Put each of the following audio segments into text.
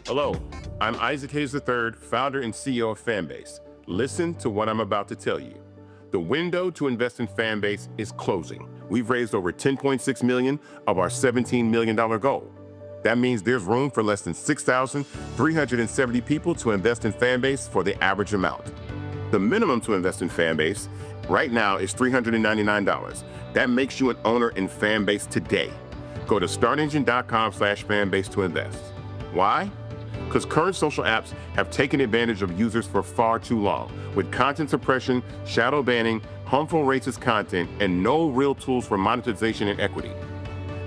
Hello, I'm Isaac Hayes III, founder and CEO of Fanbase. Listen to what I'm about to tell you. The window to invest in Fanbase is closing. We've raised over $10.6 million of our $17 million goal. That means there's room for less than 6,370 people to invest in Fanbase for the average amount. The minimum to invest in Fanbase right now is $399. That makes you an owner in Fanbase today. Go to startengine.com/fanbase to invest. Why? Because current social apps have taken advantage of users for far too long, with content suppression, shadow banning, harmful racist content, and no real tools for monetization and equity.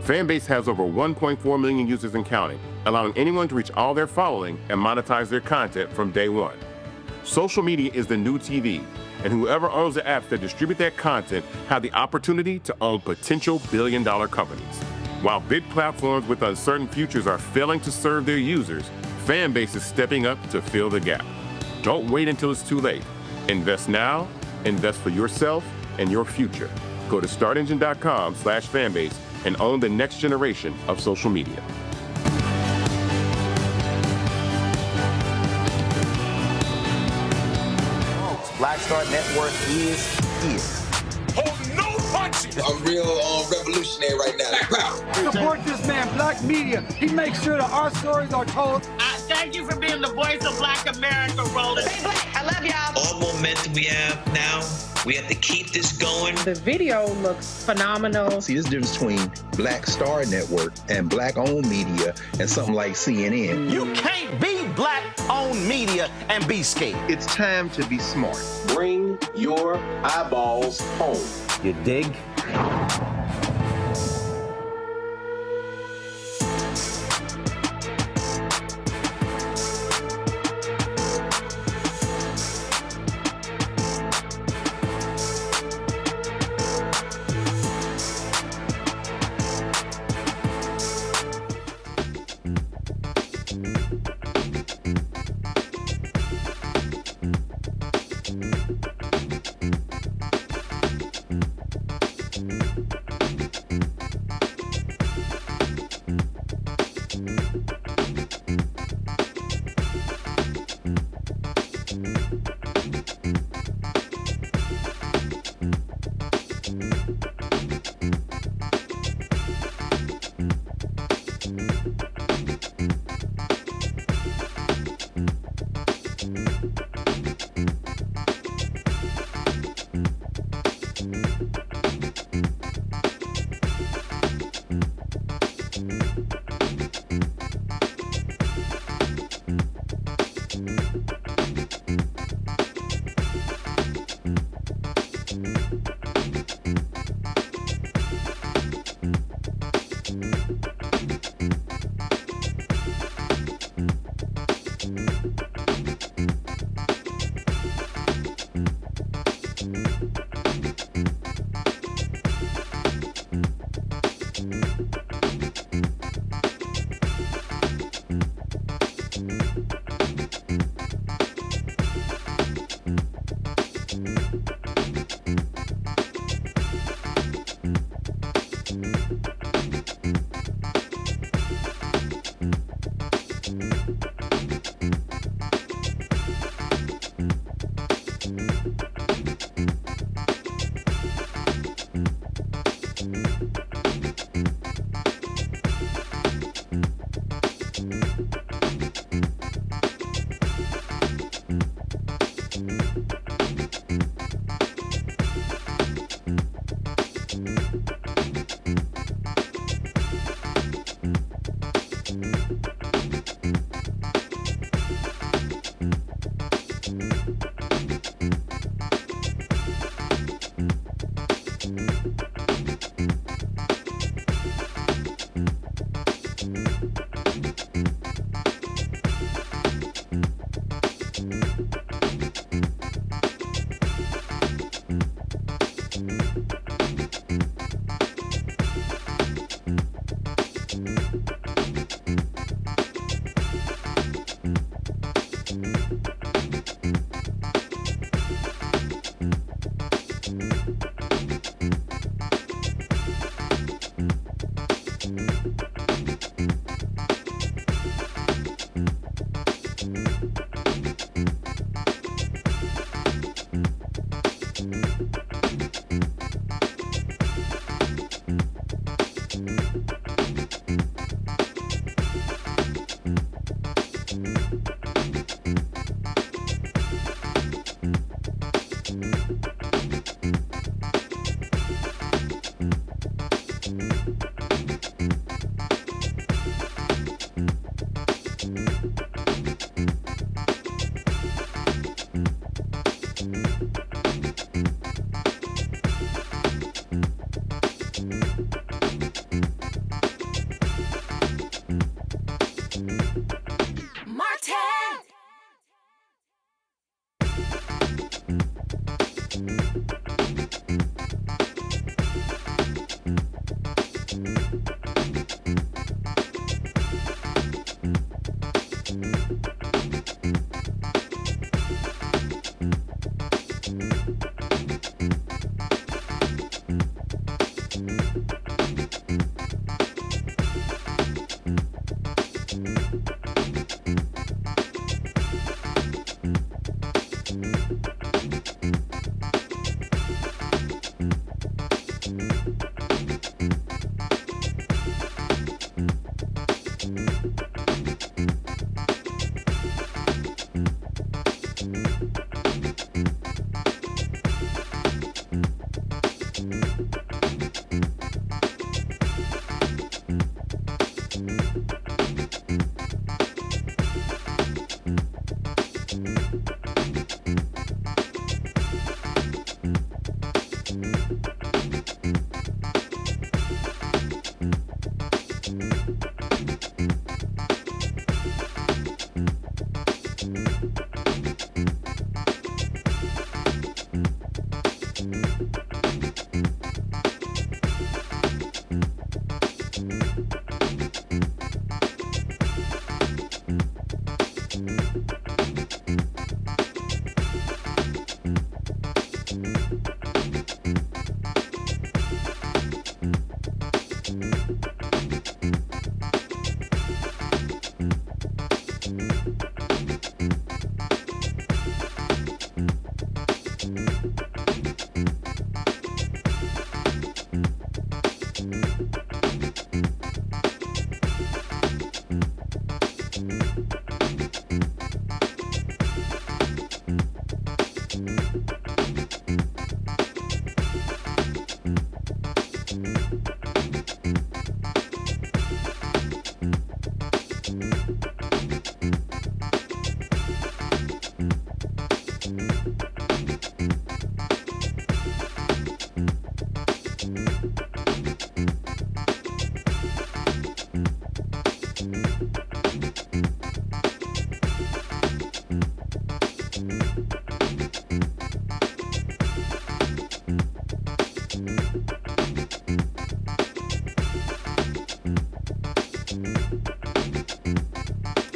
Fanbase has over 1.4 million users and counting, allowing anyone to reach all their following and monetize their content from day one. Social media is the new TV, and whoever owns the apps that distribute that content have the opportunity to own potential billion-dollar companies. While big platforms with uncertain futures are failing to serve their users, Fanbase is stepping up to fill the gap. Don't wait until it's too late. Invest now, invest for yourself and your future. Go to startengine.com/fanbase and own the next generation of social media. Black Star Network is here. Hold no punches! I'm real revolutionary right now. Black power. Support this man, Black Media. He makes sure that our stories are told. Thank you for being the voice of Black America, Roland. Stay black. I love y'all. All momentum we have now, we have to keep this going. The video looks phenomenal. See, this difference between Black Star Network and Black-owned media and something like CNN. You can't be Black-owned media and be scared. It's time to be smart. Bring your eyeballs home. You dig?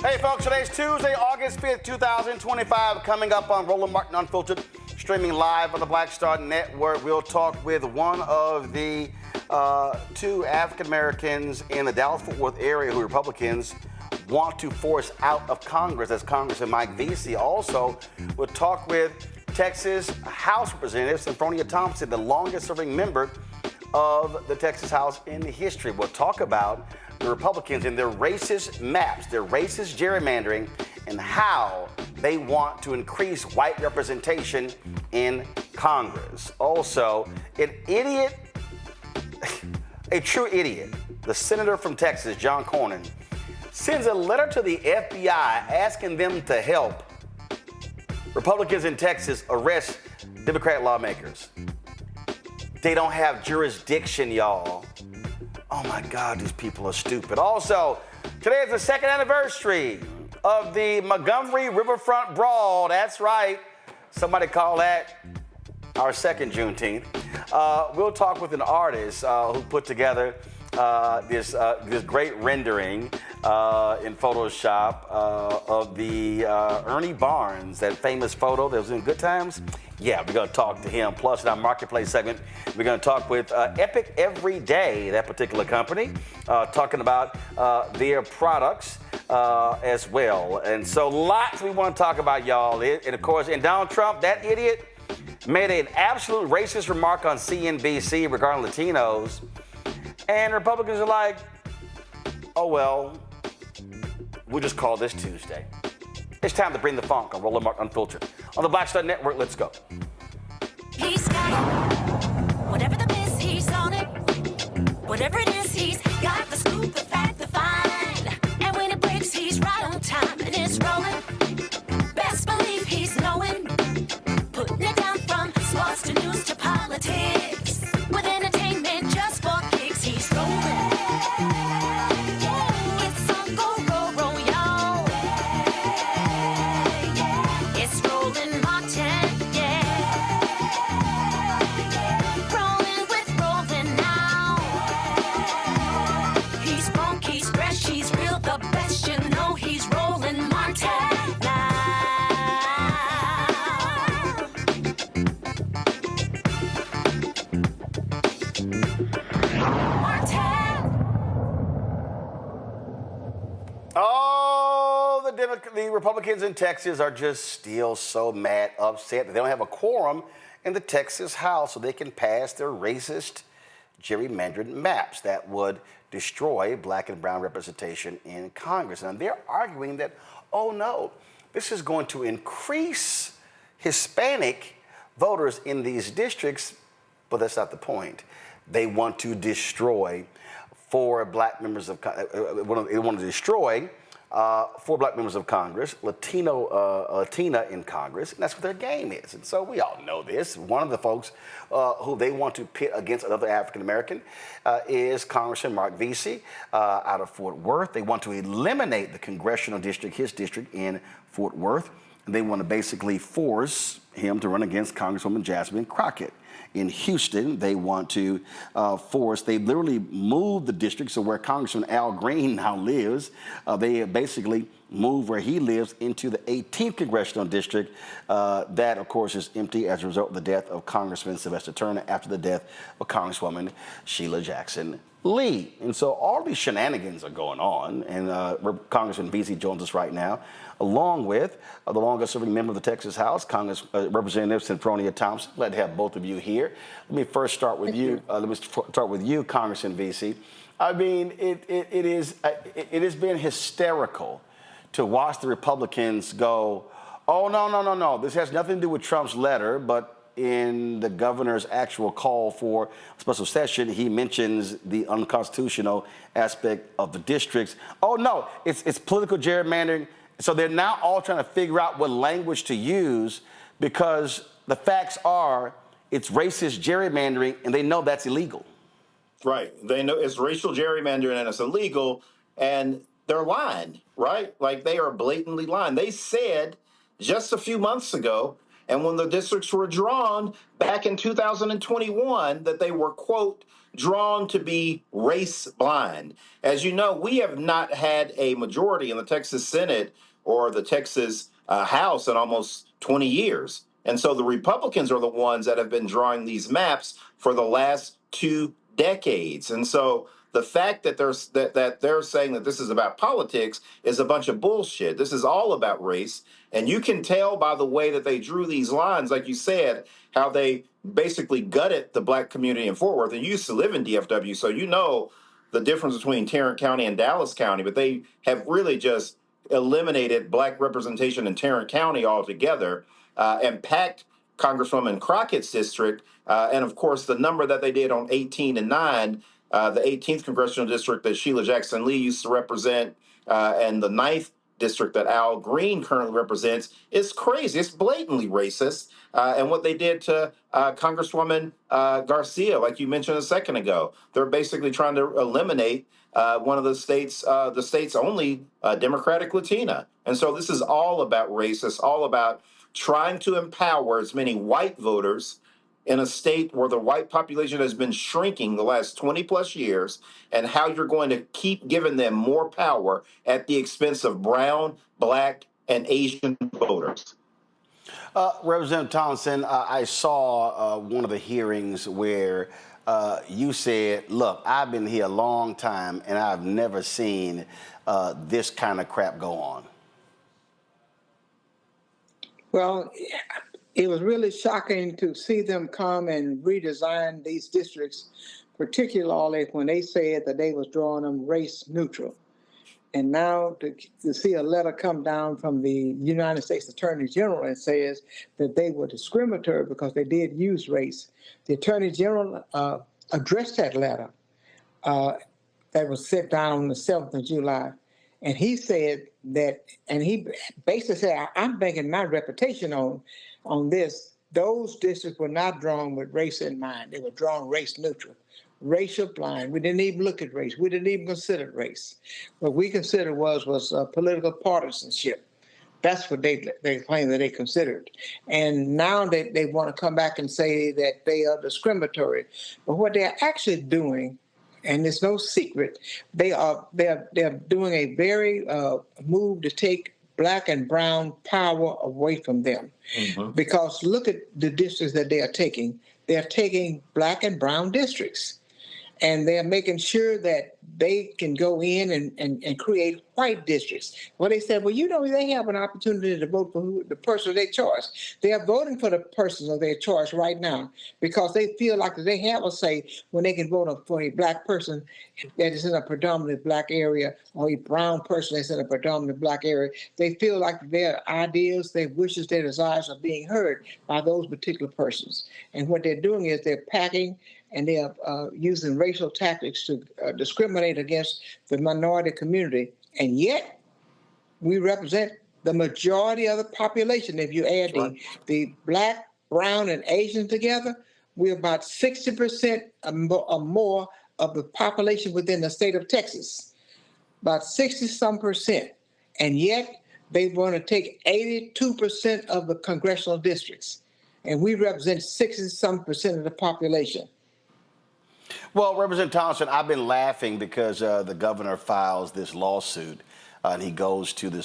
Hey, folks, today's Tuesday, August 5th, 2025, coming up on Roland Martin Unfiltered, streaming live on the Black Star Network. We'll talk with one of the two African Americans in the Dallas-Fort Worth area who Republicans want to force out of Congress. That's Congressman Marc Veasey. Also, we'll talk with Texas House Representative Senfronia Thompson, the longest-serving member of the Texas House in history. We'll talk about the Republicans and their racist maps, their racist gerrymandering, and how they want to increase white representation in Congress. Also, an idiot, a true idiot, the senator from Texas, John Cornyn, sends a letter to the FBI asking them to help Republicans in Texas arrest Democrat lawmakers. They don't have jurisdiction, y'all. Oh my God, these people are stupid. Also, today is the second anniversary of the Montgomery Riverfront Brawl. That's right. Somebody call that our second Juneteenth. We'll talk with an artist who put together this great rendering in Photoshop of the Ernie Barnes, that famous photo that was in Good Times. Yeah, we're going to talk to him. Plus, in our Marketplace segment, we're going to talk with Epic Every Day, that particular company, talking about their products as well. And so lots we want to talk about, y'all. And, of course, and Donald Trump, that idiot, made an absolute racist remark on CNBC regarding Latinos. And Republicans are like, oh, well, we'll just call this Tuesday. It's time to bring the funk on Roland Martin Unfiltered. On the Black Star Network, let's go. He's got it. Whatever the biz, he's on it. Whatever it is, he's got the scoop, the fact, the find. And when it breaks, he's right on time and it's rolling. Best believe he's knowing. Putting it down from sports to news to politics. With entertainment just for kicks, he's rolling. It's on go, roll, roll, y'all. It's Roland Martin, yeah. Republicans in Texas are just still so mad, upset that they don't have a quorum in the Texas House so they can pass their racist gerrymandered maps that would destroy black and brown representation in Congress. And they're arguing that, oh no, this is going to increase Hispanic voters in these districts, but that's not the point. They want to destroy four black members of Congress, Latina in Congress, and that's what their game is. And so we all know this. One of the folks who they want to pit against another African American is Congressman Marc Veasey out of Fort Worth. They want to eliminate the congressional district, his district in Fort Worth. And they want to basically force him to run against Congresswoman Jasmine Crockett. In Houston, they want to they literally moved the district, so where Congressman Al Green now lives, they basically moved where he lives into the 18th Congressional District. That, of course, is empty as a result of the death of Congressman Sylvester Turner after the death of Congresswoman Sheila Jackson Lee. And so all these shenanigans are going on, and Congressman Veasey joins us right now, along with the longest-serving member of the Texas House, Representative Senfronia Thompson. Glad to have both of you here. Let me first start with you. Congressman Veasey. I mean, it has been hysterical to watch the Republicans go, oh, no. This has nothing to do with Trump's letter, but in the governor's actual call for special session, he mentions the unconstitutional aspect of the districts. Oh, no, it's political gerrymandering. So they're now all trying to figure out what language to use because the facts are it's racist gerrymandering, and they know that's illegal. Right. They know it's racial gerrymandering and it's illegal, and they're lying, right? Like, they are blatantly lying. They said just a few months ago, and when the districts were drawn back in 2021, that they were, quote, drawn to be race blind. As you know, we have not had a majority in the Texas Senate or the Texas House in almost 20 years. And so the Republicans are the ones that have been drawing these maps for the last 2 decades. And so the fact that they're saying that this is about politics is a bunch of bullshit. This is all about race. And you can tell by the way that they drew these lines, like you said, how they basically gutted the black community in Fort Worth. And you used to live in DFW, so you know the difference between Tarrant County and Dallas County. But they have really just eliminated black representation in Tarrant County altogether and packed Congresswoman Crockett's district. And, of course, the number that they did on 18 and 9, the 18th Congressional District that Sheila Jackson Lee used to represent, and the 9th district that Al Green currently represents, is crazy. It's blatantly racist. And what they did to Congresswoman Garcia, like you mentioned a second ago, they're basically trying to eliminate one of the state's only Democratic Latina. And so this is all about race. It's all about trying to empower as many white voters in a state where the white population has been shrinking the last 20 plus years, and how you're going to keep giving them more power at the expense of brown, black, and Asian voters. Representative Thompson, I saw one of the hearings where you said, look, I've been here a long time and I've never seen this kind of crap go on. Well, it was really shocking to see them come and redesign these districts, particularly when they said that they was drawing them race neutral. And now to see a letter come down from the United States Attorney General and says that they were discriminatory because they did use race. The Attorney General addressed that letter that was sent down on the 7th of July. And he said that, and he basically said, I'm banking my reputation on this. Those districts were not drawn with race in mind. They were drawn race neutral, racial blind. We didn't even look at race. We didn't even consider race. What we considered was political partisanship. That's what they claim that they considered. And now they want to come back and say that they are discriminatory. But what they're actually doing, and it's no secret, they're doing a very move to take black and brown power away from them. Mm-hmm. Because look at the districts that they are taking. They're taking black and brown districts. And they're making sure that they can go in and create white districts, where they said, well, you know, they have an opportunity to vote for the person of their choice. They are voting for the person of their choice right now because they feel like they have a say when they can vote for a black person that is in a predominantly black area or a brown person that's in a predominantly black area. They feel like their ideas, their wishes, their desires are being heard by those particular persons. And what they're doing is they're packing and they are using racial tactics to discriminate against the minority community. And yet, we represent the majority of the population. If you add the black, brown, and Asian together, we're about 60% or more of the population within the state of Texas. About 60-some%. And yet, they want to take 82% of the congressional districts. And we represent 60-some% of the population. Well, Representative Thompson, I've been laughing because the governor files this lawsuit and he goes to the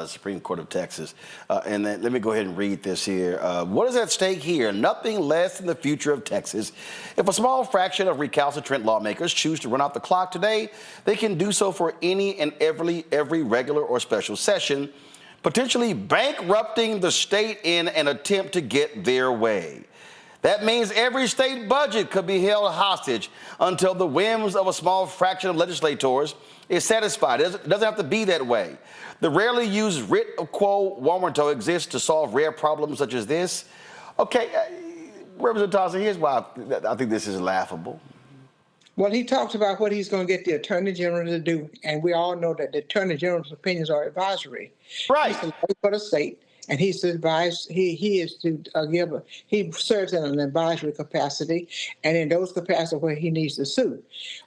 Supreme Court of Texas. And then let me go ahead and read this here. What is at stake here? Nothing less than the future of Texas. If a small fraction of recalcitrant lawmakers choose to run out the clock today, they can do so for any and every regular or special session, potentially bankrupting the state in an attempt to get their way. That means every state budget could be held hostage until the whims of a small fraction of legislators is satisfied. It doesn't have to be that way. The rarely used writ quo warranto exists to solve rare problems such as this. Okay, Representative Thompson, here's why I think this is laughable. Well, he talks about what he's going to get the Attorney General to do, and we all know that the Attorney General's opinions are advisory. Right. He's the lawyer for the state. And he's to advise. He is to give. He serves in an advisory capacity, and in those capacities where he needs to sue.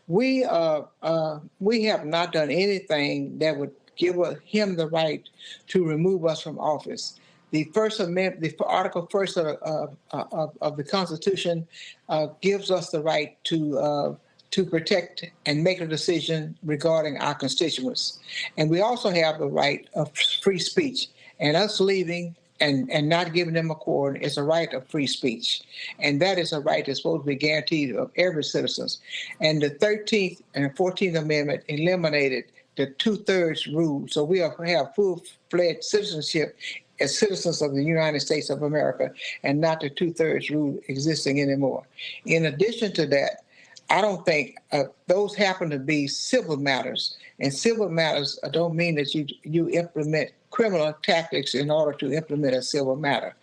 We have not done anything that would give him the right to remove us from office. The First Amendment, the Article 1 of the Constitution, gives us the right to protect and make a decision regarding our constituents, and we also have the right of free speech. And us leaving and not giving them a cord is a right of free speech. And that is a right that's supposed to be guaranteed of every citizen. And the 13th and 14th Amendment eliminated the 2/3 rule. So we have full-fledged citizenship as citizens of the United States of America and not the 2/3 rule existing anymore. In addition to that, I don't think those happen to be civil matters. And civil matters don't mean that you implement criminal tactics in order to implement a civil matter.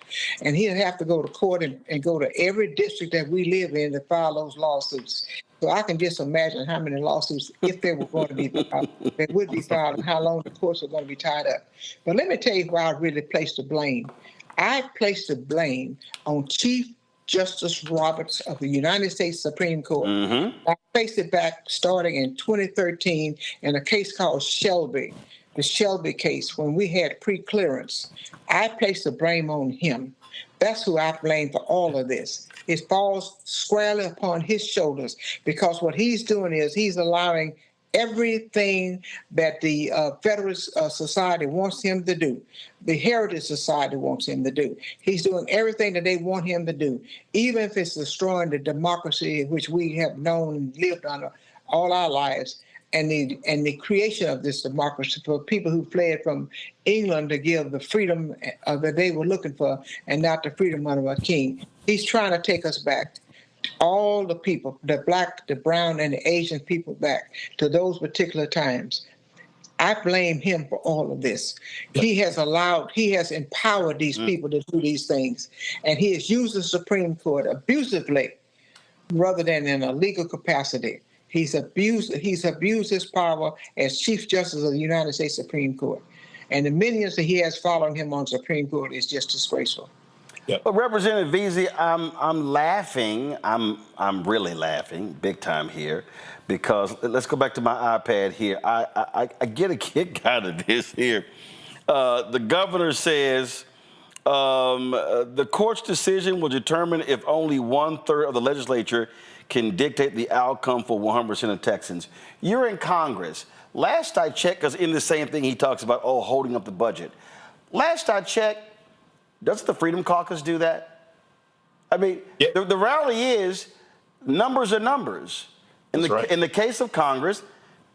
And he'll have to go to court and go to every district that we live in to file those lawsuits. So I can just imagine how many lawsuits, if they were going to be filed, they would be filed and how long the courts are going to be tied up. But let me tell you where I really place the blame. I place the blame on Chief Justice Roberts of the United States Supreme Court. Mm-hmm. I placed it back starting in 2013 in a case called Shelby. The Shelby case, when we had pre-clearance, I placed the blame on him. That's who I blame for all of this. It falls squarely upon his shoulders because what he's doing is he's allowing everything that the Federalist Society wants him to do, the Heritage Society wants him to do. He's doing everything that they want him to do, even if it's destroying the democracy which we have known and lived under all our lives. And the creation of this democracy for people who fled from England to give the freedom that they were looking for and not the freedom of a king. He's trying to take us back, all the people, the black, the brown, and the Asian people back to those particular times. I blame him for all of this. He has empowered these people to do these things. And he has used the Supreme Court abusively rather than in a legal capacity. He's abused his power as Chief Justice of the United States Supreme Court. And the millions that he has following him on Supreme Court is just disgraceful. Yeah. Well, Representative Veasey, I'm laughing. I'm really laughing big time here because let's go back to my iPad here. I get a kick out of this here. The governor says the court's decision will determine if only 1/3 of the legislature can dictate the outcome for 100% of Texans. You're in Congress. Last I checked, because in the same thing he talks about, holding up the budget. Last I checked, doesn't the Freedom Caucus do that? I mean, the reality is numbers are numbers. In the case of Congress,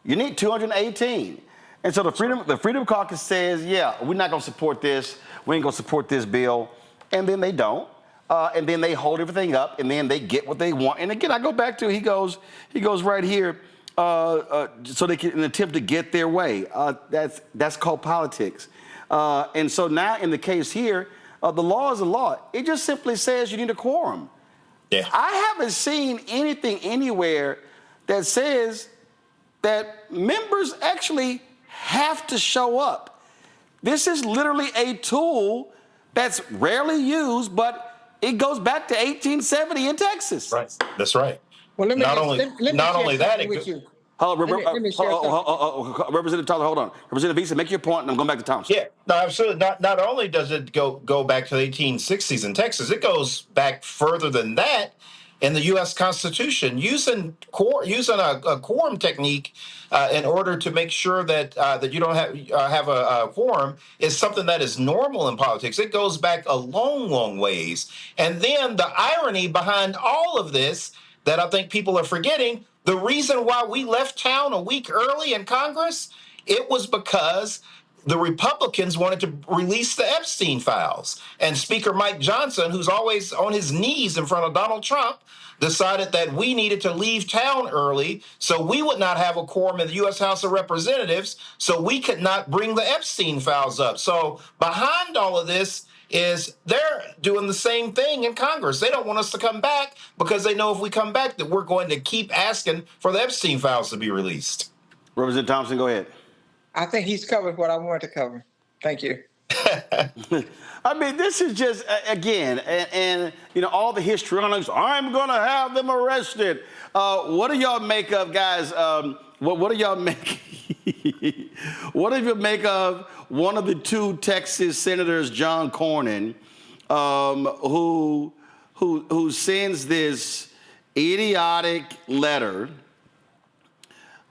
you need 218. And so the Freedom Caucus says, yeah, we're not going to support this. We ain't going to support this bill. And then they don't. And then they hold everything up, and then they get what they want. And again, I go back to he goes right here, so they can attempt to get their way. That's called politics. And so now in the case here, the law is a law. It just simply says you need a quorum. Yeah. I haven't seen anything anywhere that says that members actually have to show up. This is literally a tool that's rarely used, but it goes back to 1870 in Texas. Right. That's right. Well, let me not only that, Representative Thompson, hold on. Representative Veasey, make your point, and I'm going back to Thompson. Yeah, no, absolutely. Not only does it go back to the 1860s in Texas, it goes back further than that in the U.S. Constitution, using a quorum technique in order to make sure that you don't have a quorum is something that is normal in politics. It goes back a long, long ways. And then the irony behind all of this that I think people are forgetting, the reason why we left town a week early in Congress, it was because the Republicans wanted to release the Epstein files. And Speaker Mike Johnson, who's always on his knees in front of Donald Trump, decided that we needed to leave town early so we would not have a quorum in the U.S. House of Representatives, so we could not bring the Epstein files up. So behind all of this is they're doing the same thing in Congress. They don't want us to come back because they know if we come back that we're going to keep asking for the Epstein files to be released. Representative Thompson, go ahead. I think he's covered what I wanted to cover. Thank you. I mean, this is just, again, and you know, all the histrionics, I'm going to have them arrested. What do y'all make of, guys, what do y'all make? What do you make of one of the two Texas senators, John Cornyn, who sends this idiotic letter?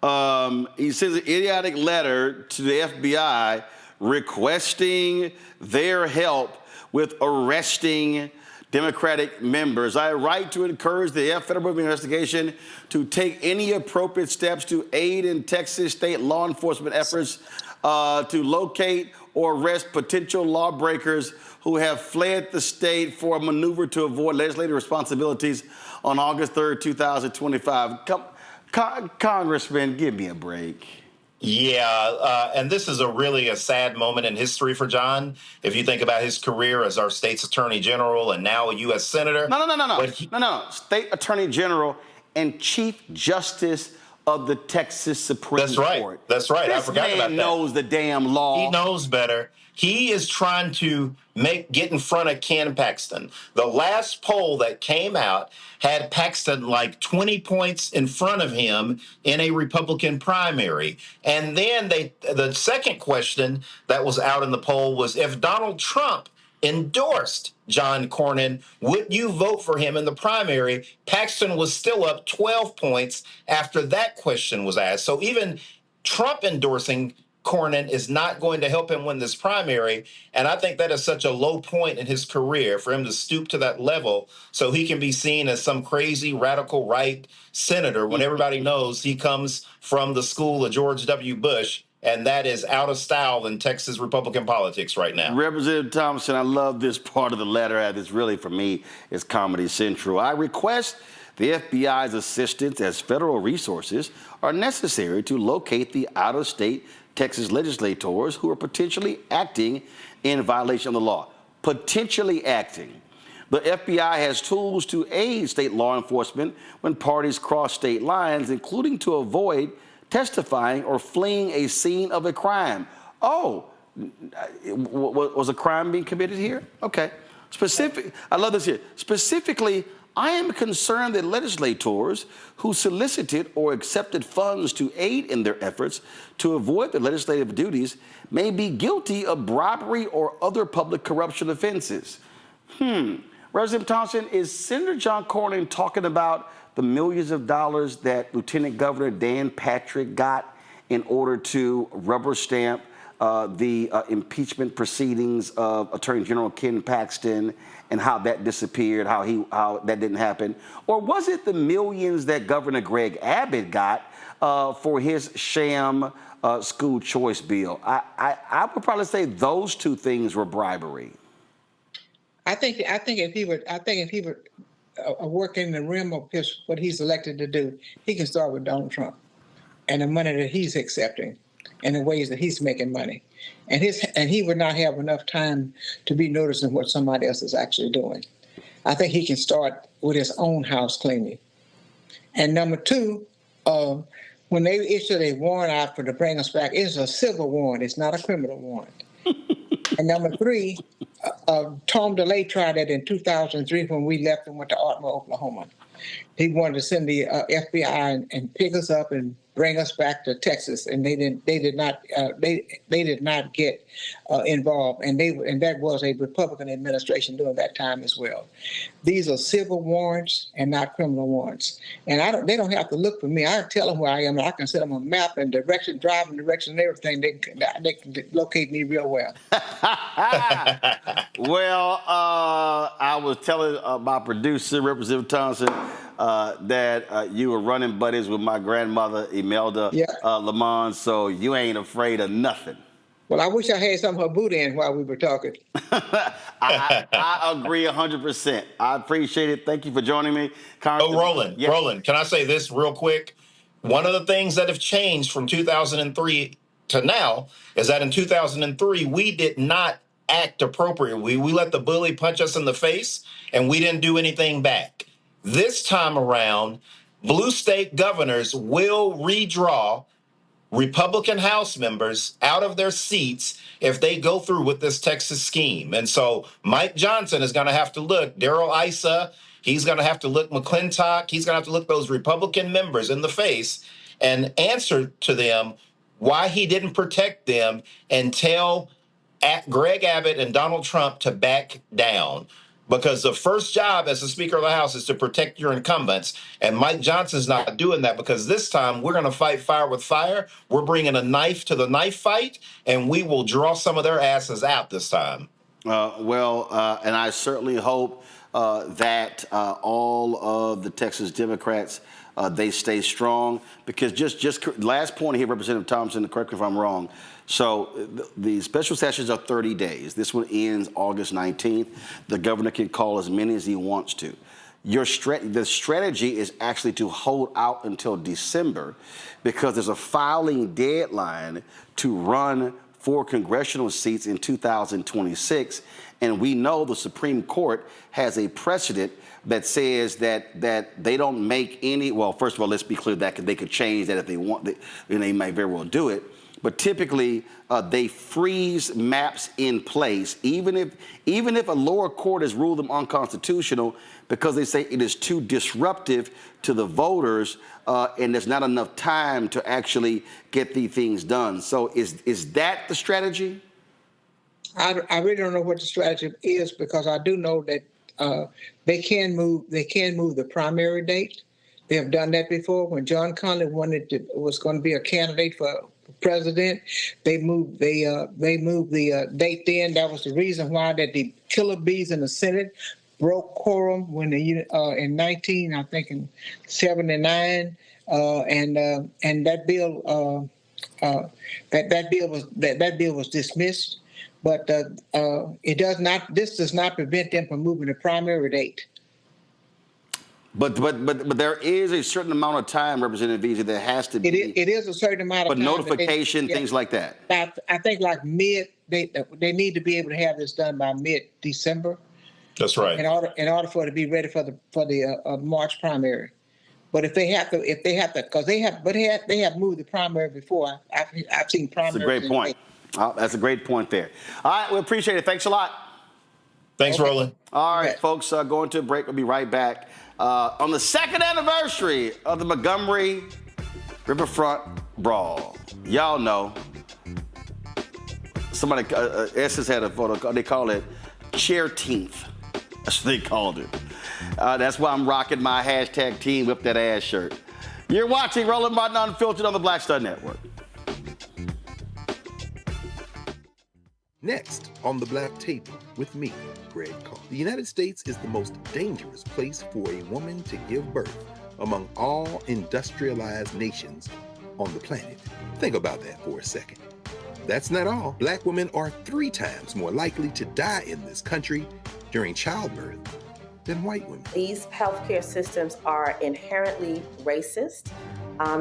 He sends an idiotic letter to the FBI requesting their help with arresting Democratic members. I write to encourage the Federal investigation to take any appropriate steps to aid in Texas state law enforcement efforts to locate or arrest potential lawbreakers who have fled the state for a maneuver to avoid legislative responsibilities on August 3rd, 2025. Congressman, give me a break. Yeah, and this is really a sad moment in history for John. If you think about his career as our state's attorney general and now a U.S. senator. No. State attorney general and chief justice of the Texas Supreme Court. That's right. I forgot about that. This man knows the damn law. He knows better. He is trying to get in front of Ken Paxton. The last poll that came out had Paxton like 20 points in front of him in a Republican primary. And then the second question that was out in the poll was, if Donald Trump endorsed John Cornyn, would you vote for him in the primary? Paxton was still up 12 points after that question was asked. So even Trump endorsing Cornyn is not going to help him win this primary. And I think that is such a low point in his career for him to stoop to that level so he can be seen as some crazy radical right senator when everybody knows he comes from the school of George W. Bush. And that is out of style in Texas Republican politics right now. Representative Thompson, I love this part of the letter. This really, for me, is Comedy Central. I request the FBI's assistance as federal resources are necessary to locate the out-of-state Texas legislators who are potentially acting in violation of the law. Potentially acting. The FBI has tools to aid state law enforcement when parties cross state lines, including to avoid testifying or fleeing a scene of a crime. Oh, was a crime being committed here? Okay. I love this here. Specifically, I am concerned that legislators who solicited or accepted funds to aid in their efforts to avoid their legislative duties may be guilty of bribery or other public corruption offenses. Representative Thompson, is Senator John Cornyn talking about the millions of dollars that Lieutenant Governor Dan Patrick got in order to rubber stamp the impeachment proceedings of Attorney General Ken Paxton and how that disappeared, how that didn't happen? Or was it the millions that Governor Greg Abbott got for his sham school choice bill? I would probably say those two things were bribery. I think if he would work in the realm of what he's elected to do, he can start with Donald Trump and the money that he's accepting and the ways that he's making money. And he would not have enough time to be noticing what somebody else is actually doing. I think he can start with his own house cleaning. And number two, when they issued a warrant out to bring us back, it's a civil warrant. It's not a criminal warrant. And number three, Tom DeLay tried that in 2003 when we left and went to Ardmore, Oklahoma. He wanted to send the FBI and pick us up and bring us back to Texas, and they did not get involved, and that was a Republican administration during that time as well. These are civil warrants and not criminal warrants, and they don't have to look for me. I tell them where I am, and I can send them a map and driving direction, and everything. They can locate me real well. Well, I was telling my producer, Representative Thompson, that you were running buddies with my grandmother, Imelda Lamont, so you ain't afraid of nothing. Well, I wish I had some of her boot in while we were talking. I agree 100%. I appreciate it. Thank you for joining me. Roland, can I say this real quick? One of the things that have changed from 2003 to now is that in 2003, we did not act appropriately. We let the bully punch us in the face, and we didn't do anything back. This time around, blue state governors will redraw Republican House members out of their seats if they go through with this Texas scheme. And so Mike Johnson is going to have to look, Darrell Issa, he's going to have to look McClintock, he's going to have to look those Republican members in the face and answer to them why he didn't protect them and tell Greg Abbott and Donald Trump to back down. Because the first job as the Speaker of the House is to protect your incumbents. And Mike Johnson's not doing that, because this time we're going to fight fire with fire. We're bringing a knife to the knife fight, and we will draw some of their asses out this time. And I certainly hope that all of the Texas Democrats, they stay strong. Because just last point here, Representative Thompson, correct me if I'm wrong. So the special sessions are 30 days. This one ends August 19th. The governor can call as many as he wants to. The strategy is actually to hold out until December, because there's a filing deadline to run for congressional seats in 2026. And we know the Supreme Court has a precedent that says that they don't make any, well, first of all, let's be clear that they could change that if they want, and they might very well do it. But typically, they freeze maps in place, even if a lower court has ruled them unconstitutional, because they say it is too disruptive to the voters, and there's not enough time to actually get these things done. So is that the strategy? I really don't know what the strategy is, because I do know that they can move the primary date. They have done that before. When John Connally was going to be a candidate for president, they moved the date then. That was the reason why that the killer bees in the Senate broke quorum when in 1979, and that bill was dismissed. But this does not prevent them from moving the primary date. But there is a certain amount of time, Representative Veasey, that has to be. It is a certain amount of time. But notification, things like that. I think like they need to be able to have this done by mid-December. That's right. In order for it to be ready for the March primary. But if they have to, because they have moved the primary before. I've seen primaries. That's a great point. That's a great point there. All right, we appreciate it. Thanks a lot. Thanks, Roland. All right, folks, going to a break. We'll be right back. On the second anniversary of the Montgomery Riverfront Brawl. Y'all know, somebody, Essence had a photo, they call it Chair-teenth. That's what they called it. That's why I'm rocking my hashtag Team Whip That Ass shirt. You're watching Roland Martin Unfiltered on the Black Star Network. Next, on the Black Table with me, Greg Carr. The United States is the most dangerous place for a woman to give birth among all industrialized nations on the planet. Think about that for a second. That's not all. Black women are 3 times more likely to die in this country during childbirth than white women. These healthcare systems are inherently racist.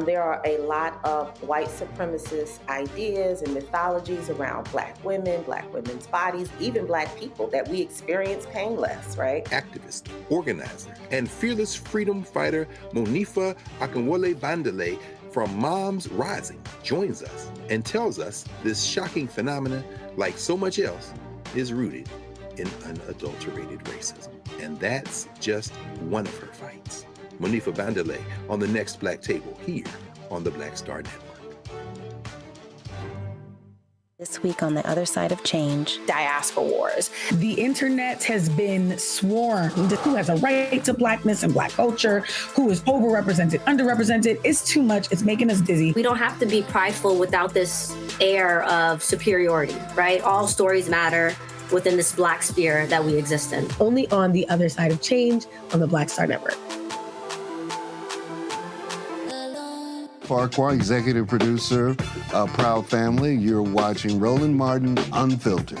There are a lot of white supremacist ideas and mythologies around Black women, Black women's bodies, even Black people, that we experience painless, right? Activist, organizer, and fearless freedom fighter Monifa Akinwole Bandele from Moms Rising joins us and tells us this shocking phenomenon, like so much else, is rooted in unadulterated racism. And that's just one of her fights. Monifa Bandele on the next Black Table here on the Black Star Network. This week on the other side of change, diaspora wars. The internet has been swarmed. Who has a right to Blackness and Black culture? Who is overrepresented, underrepresented? It's too much. It's making us dizzy. We don't have to be prideful without this air of superiority, right? All stories matter within this Black sphere that we exist in. Only on the other side of change on the Black Star Network. Farquhar, executive producer, Proud Family. You're watching Roland Martin Unfiltered.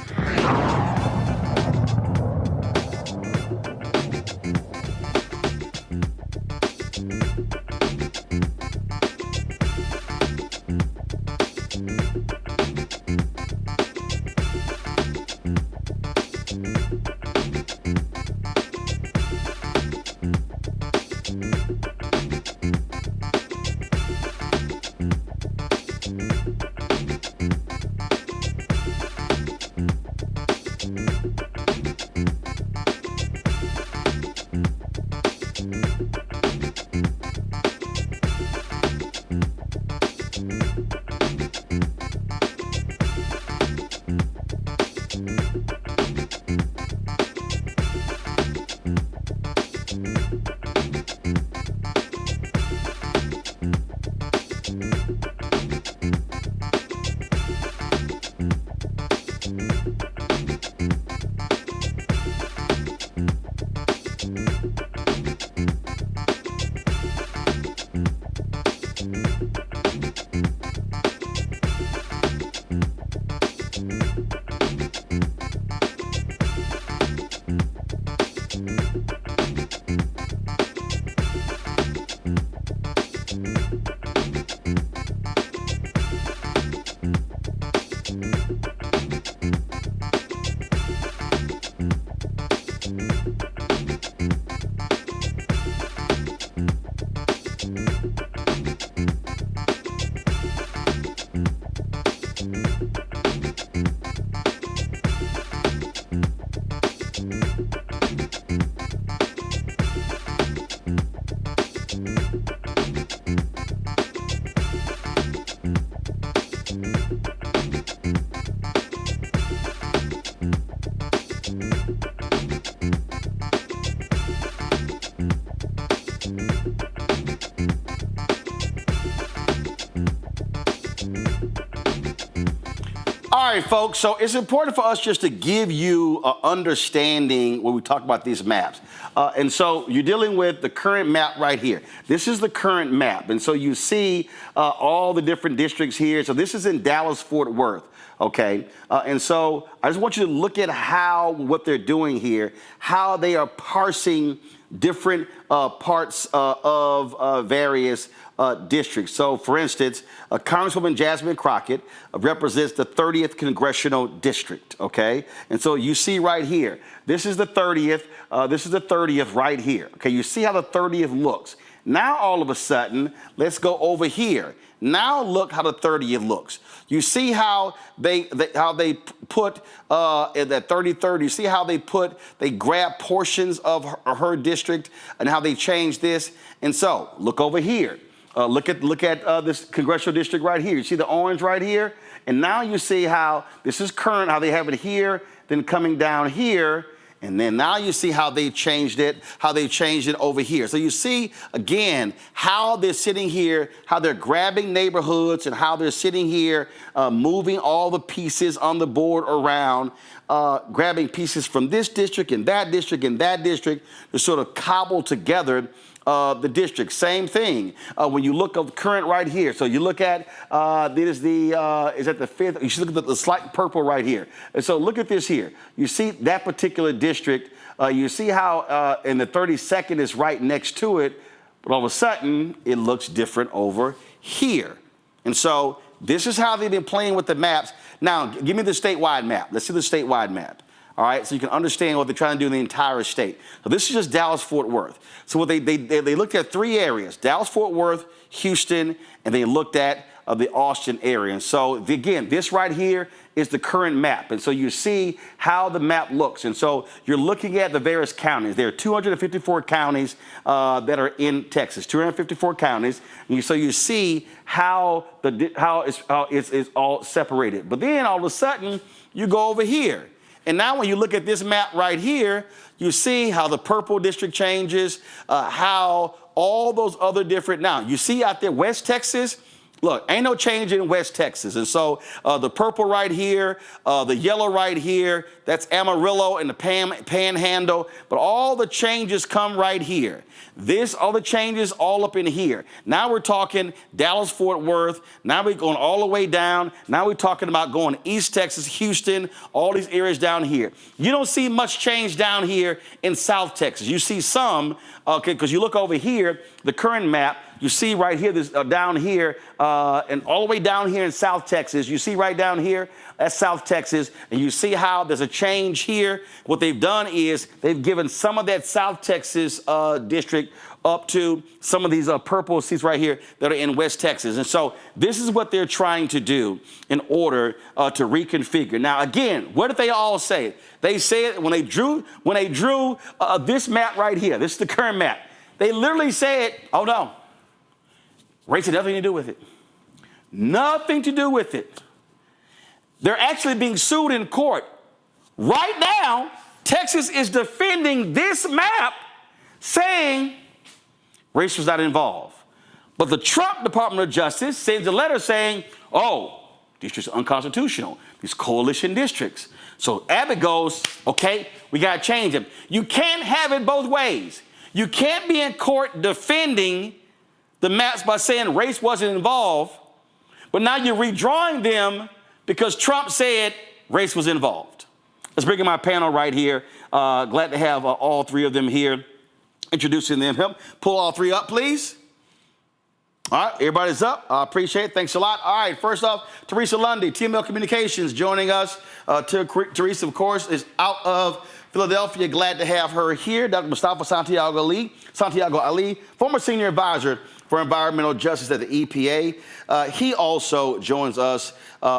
All right, folks, so it's important for us just to give you an understanding when we talk about these maps. And so you're dealing with the current map right here. This is the current map. And so you see all the different districts here. So this is in Dallas-Fort Worth, okay? And so I just want you to look at what they're doing here, how they are parsing different parts of various districts. So, for instance, Congresswoman Jasmine Crockett represents the 30th Congressional District, okay? And so you see right here, this is the 30th, this is the 30th right here, okay? You see how the 30th looks. Now, all of a sudden, let's go over here. Now look how the 30th looks. You see how they put in that 33rd. You see how they grab portions of her district and how they change this. And so look over here. Look at this congressional district right here. You see the orange right here? And now you see how this is current, how they have it here, then coming down here, And then now you see how they changed it over here. So you see, again, how they're sitting here, how they're grabbing neighborhoods and how they're sitting here, moving all the pieces on the board around, grabbing pieces from this district and that district and that district to sort of cobble together the district. Same thing when you look at the current right here. So you look at is that the fifth? You should look at the slight purple right here. And so look at this here. You see that particular district. You see how in the 32nd is right next to it, but all of a sudden it looks different over here. And so this is how they've been playing with the maps. Now give me the statewide map. Let's see the statewide map. All right, so you can understand what they're trying to do in the entire state. So this is just Dallas-Fort Worth. So what they looked at 3 areas: Dallas-Fort Worth, Houston, and they looked at the Austin area. And so again, this right here is the current map. And so you see how the map looks. And so you're looking at the various counties. There are 254 counties that are in Texas, 254 counties. And so you see how it's all separated. But then all of a sudden, you go over here. And now when you look at this map right here, you see how the purple district changes, how all those other different, now you see out there West Texas, look, ain't no change in West Texas. And so the purple right here, the yellow right here, that's Amarillo and the Panhandle, but all the changes come right here. All the changes all up in here. Now we're talking Dallas-Fort Worth. Now we're going all the way down. Now we're talking about going East Texas, Houston, all these areas down here. You don't see much change down here in South Texas. You see some, okay, because you look over here, the current map, you see right here, this down here, and all the way down here in South Texas, you see right down here, that's South Texas, and you see how there's a change here. What they've done is they've given some of that South Texas district up to some of these purple seats right here that are in West Texas. And so this is what they're trying to do in order to reconfigure. Now, again, what did they all say? They said when they drew this map right here, this is the current map, they literally said, oh no, race had nothing to do with it. Nothing to do with it. They're actually being sued in court. Right now, Texas is defending this map, saying race was not involved. But the Trump Department of Justice sends a letter saying, oh, districts are unconstitutional, these coalition districts. So Abbott goes, okay, we got to change them. You can't have it both ways. You can't be in court defending the maps by saying race wasn't involved, but now you're redrawing them because Trump said race was involved. Let's bring in my panel right here. Glad to have all 3 of them here. Introducing them. Help pull all 3 up, please. All right, everybody's up. I appreciate it. Thanks a lot. All right, first off, Teresa Lundy, TML Communications, joining us. Teresa, of course, is out of Philadelphia. Glad to have her here. Dr. Mustafa Santiago Ali, former senior advisor for environmental justice at the EPA. He also joins us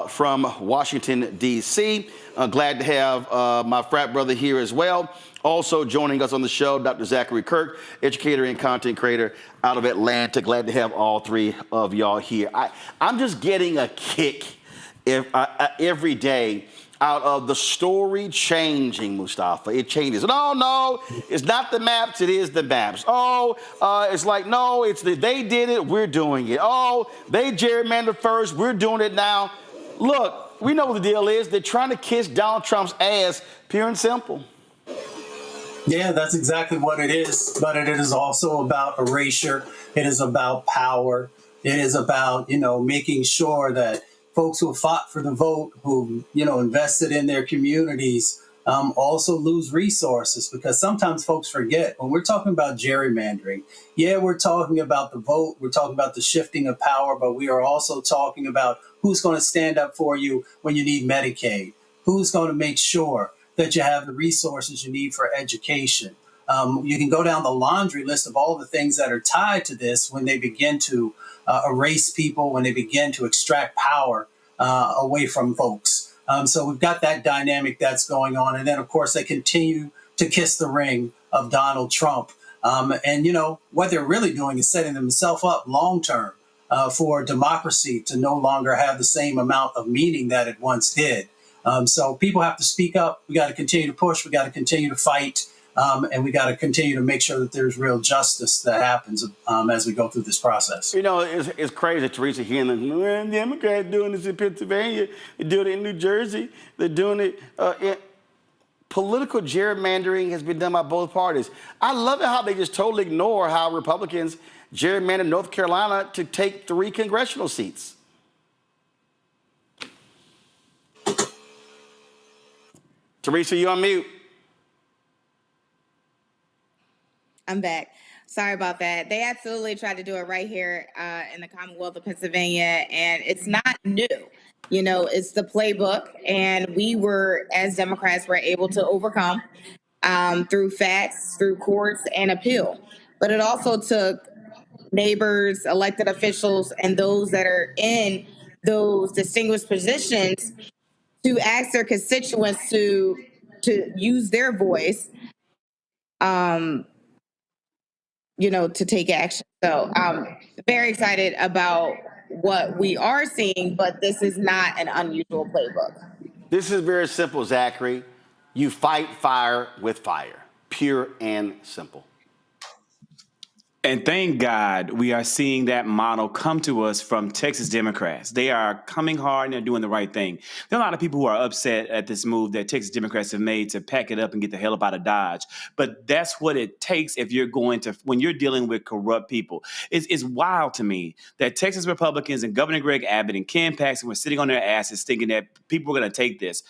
from Washington, D.C. Glad to have my frat brother here as well. Also joining us on the show, Dr. Zachary Kirk, educator and content creator out of Atlanta. Glad to have all 3 of y'all here. I'm just getting a kick every day out of the story changing, Mustafa. It changes. No, it's not the maps, it is the maps. Oh, it's like, no, they did it, we're doing it. Oh, they gerrymandered first, we're doing it now. Look, we know what the deal is. They're trying to kiss Donald Trump's ass, pure and simple. Yeah, that's exactly what it is. But it is also about erasure. It is about power. It is about, making sure that folks who fought for the vote, who, invested in their communities, also lose resources, because sometimes folks forget when we're talking about gerrymandering. Yeah, we're talking about the vote. We're talking about the shifting of power, but we are also talking about who's going to stand up for you when you need Medicaid, who's going to make sure that you have the resources you need for education. You can go down the laundry list of all the things that are tied to this when they begin to erase people, when they begin to extract power away from folks. So we've got that dynamic that's going on. And then, of course, they continue to kiss the ring of Donald Trump. And, what they're really doing is setting themselves up long term for democracy to no longer have the same amount of meaning that it once did. So people have to speak up. We got to continue to push. We got to continue to fight. And we got to continue to make sure that there's real justice that happens as we go through this process. You know, it's crazy, Teresa, hearing the Democrats doing this in Pennsylvania, they're doing it in New Jersey, they're doing it. Political gerrymandering has been done by both parties. I love it how they just totally ignore how Republicans gerrymandered North Carolina to take 3 congressional seats. Teresa, you on mute. I'm back. Sorry about that. They absolutely tried to do it right here in the Commonwealth of Pennsylvania, and it's not new. You know, it's the playbook, and we were, as Democrats, were able to overcome through facts, through courts, and appeal. But it also took neighbors, elected officials, and those that are in those distinguished positions to ask their constituents to use their voice, you know, to take action. So I'm very excited about what we are seeing, but this is not an unusual playbook. This is very simple, Zachary. You fight fire with fire, pure and simple. And thank God we are seeing that model come to us from Texas Democrats. They are coming hard and they're doing the right thing. There are a lot of people who are upset at this move that Texas Democrats have made to pack it up and get the hell up out of Dodge. But that's what it takes if you're going to, when you're dealing with corrupt people. It's wild to me that Texas Republicans and Governor Greg Abbott and Ken Paxton were sitting on their asses thinking that people were going to take this.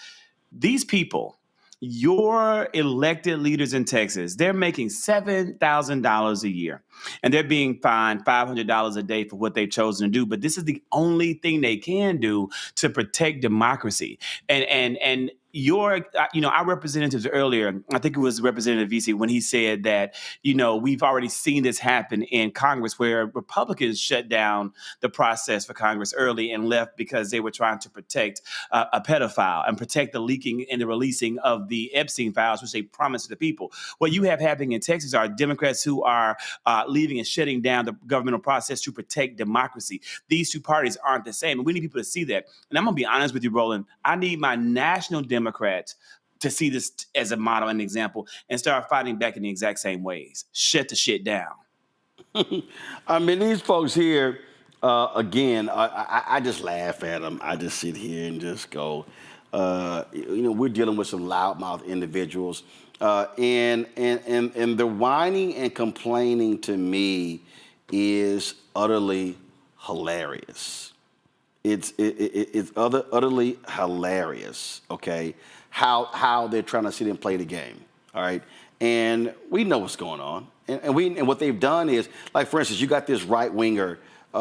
These people, your elected leaders in Texas, they're making $7,000 a year, and they're being fined $500 a day for what they've chosen to do. But this is the only thing they can do to protect democracy. And your, you know, our representatives earlier, I think it was Representative Veasey, when he said that, you know, we've already seen this happen in Congress where Republicans shut down the process for Congress early and left because they were trying to protect a pedophile and protect the leaking and the releasing of the Epstein files, which they promised to the people. What you have happening in Texas are Democrats who are leaving and shutting down the governmental process to protect democracy. These two parties aren't the same. And we need people to see that. And I'm going to be honest with you, Roland. I need my national Democrats to see this as a model and example and start fighting back in the exact same ways. Shut the shit down. I mean, these folks here, again, I just laugh at them. I just sit here and just go, you know, we're dealing with some loudmouth individuals. And the whining and complaining to me is utterly hilarious. It's utterly hilarious, okay, how they're trying to sit and play the game, all right? And we know what's going on. And what they've done is, like, for instance, you got this right-winger,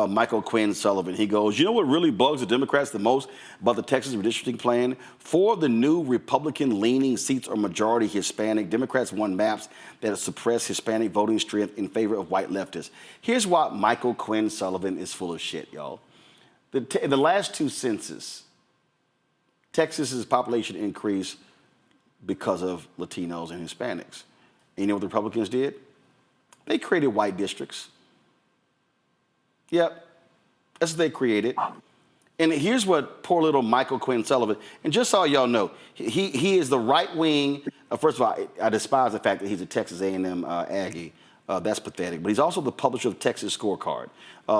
Michael Quinn Sullivan. He goes, you know what really bugs the Democrats the most about the Texas redistricting plan? 4 of the new Republican-leaning seats are majority Hispanic. Democrats won maps that suppress Hispanic voting strength in favor of white leftists. Here's why Michael Quinn Sullivan is full of shit, y'all. In the last 2 censuses, Texas's population increased because of Latinos and Hispanics. And you know what the Republicans did? They created white districts. Yep, that's what they created. And here's what poor little Michael Quinn Sullivan, and just so y'all know, he is the right wing. First of all, I despise the fact that he's a Texas A&M Aggie. That's pathetic. But he's also the publisher of Texas Scorecard.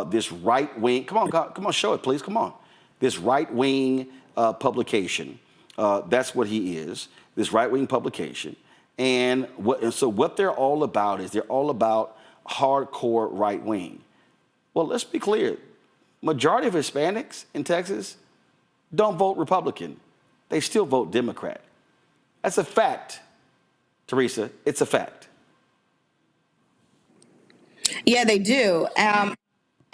This right wing, come on, show it, please, come on. This right wing publication, that's what he is. This right wing publication, and so what they're all about is they're all about hardcore right wing. Well, let's be clear. Majority of Hispanics in Texas don't vote Republican. They still vote Democrat. That's a fact, Teresa. It's a fact. Yeah, they do. And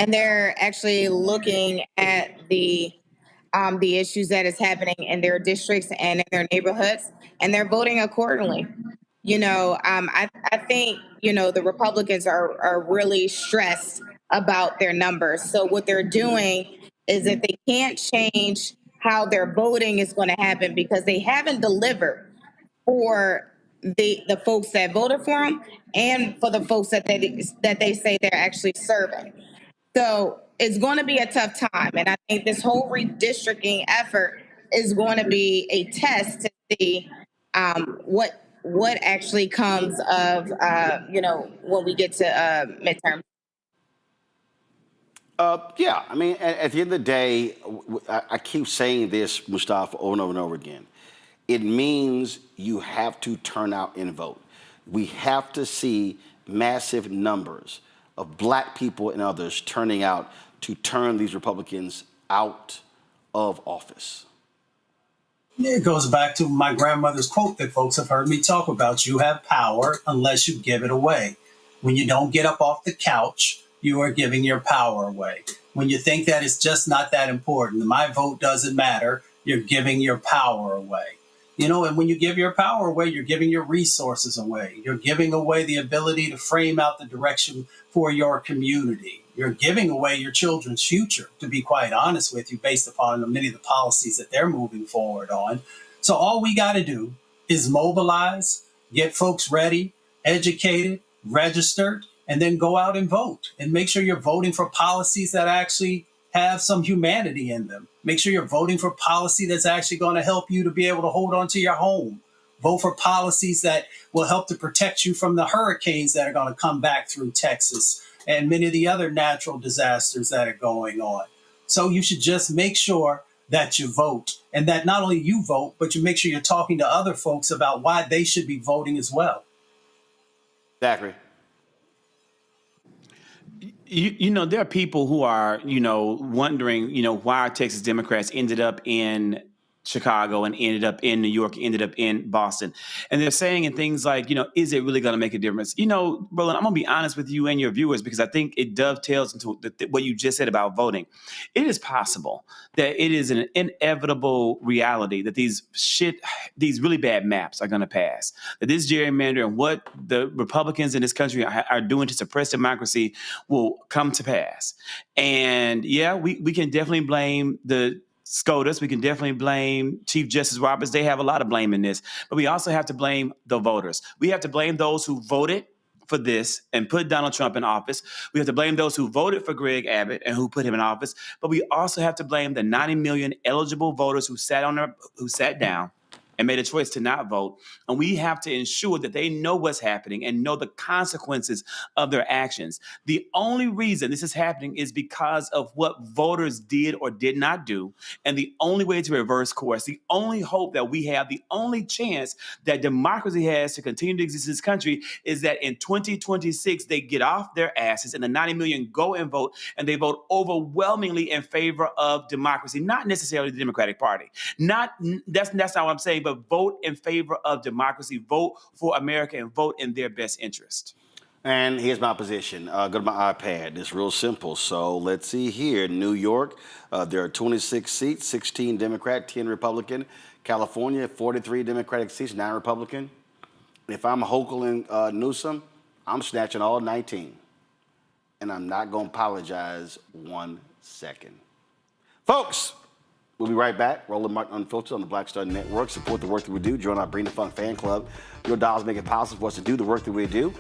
they're actually looking at the issues that is happening in their districts and in their neighborhoods, and they're voting accordingly. You know, I think, you know, the Republicans are really stressed about their numbers. So what they're doing is that they can't change how their voting is going to happen because they haven't delivered for the folks that voted for them and for the folks that they say they're actually serving. So it's going to be a tough time. And I think this whole redistricting effort is going to be a test to see what actually comes of when we get to midterm. Yeah, I mean, at the end of the day, I keep saying this, Mustafa, over and over and over again. It means you have to turn out and vote. We have to see massive numbers of black people and others turning out to turn these Republicans out of office. It goes back to my grandmother's quote that folks have heard me talk about. You have power unless you give it away. When you don't get up off the couch, you are giving your power away. When you think that it's just not that important, my vote doesn't matter, you're giving your power away. And when you give your power away, you're giving your resources away. You're giving away the ability to frame out the direction for your community. You're giving away your children's future, to be quite honest with you, based upon many of the policies that they're moving forward on. So all we got to do is mobilize, get folks ready, educated, registered, and then go out and vote. And make sure you're voting for policies that actually have some humanity in them. Make sure you're voting for policy that's actually going to help you to be able to hold on to your home. Vote for policies that will help to protect you from the hurricanes that are going to come back through Texas and many of the other natural disasters that are going on. So you should just make sure that you vote, and that not only you vote, but you make sure you're talking to other folks about why they should be voting as well. Zachary. There are people who are, wondering, why Texas Democrats ended up in Chicago and ended up in New York, ended up in Boston. And they're saying things like, is it really going to make a difference? Roland, I'm going to be honest with you and your viewers, because I think it dovetails into what you just said about voting. It is possible that it is an inevitable reality that these really bad maps are going to pass, that this gerrymander and what the Republicans in this country are doing to suppress democracy will come to pass. And yeah, we can definitely blame the SCOTUS. We can definitely blame Chief Justice Roberts. They have a lot of blame in this. But we also have to blame the voters. We have to blame those who voted for this and put Donald Trump in office. We have to blame those who voted for Greg Abbott and who put him in office. But we also have to blame the 90 million eligible voters who sat down and made a choice to not vote. And we have to ensure that they know what's happening and know the consequences of their actions. The only reason this is happening is because of what voters did or did not do. And the only way to reverse course, the only hope that we have, the only chance that democracy has to continue to exist in this country is that in 2026, they get off their asses and the 90 million go and vote, and they vote overwhelmingly in favor of democracy, not necessarily the Democratic Party. That's not what I'm saying, but vote in favor of democracy, vote for America, and vote in their best interest. And here's my position. Go to my iPad. It's real simple. So let's see here. New York, there are 26 seats, 16 Democrat, 10 Republican. California, 43 Democratic seats, 9 Republican. If I'm Hochul and Newsom, I'm snatching all 19. And I'm not going to apologize 1 second. Folks, we'll be right back. Roland Martin Unfiltered on the Black Star Network. Support the work that we do. Join our Bring the Funk fan club. Your dollars make it possible for us to do the work that we do.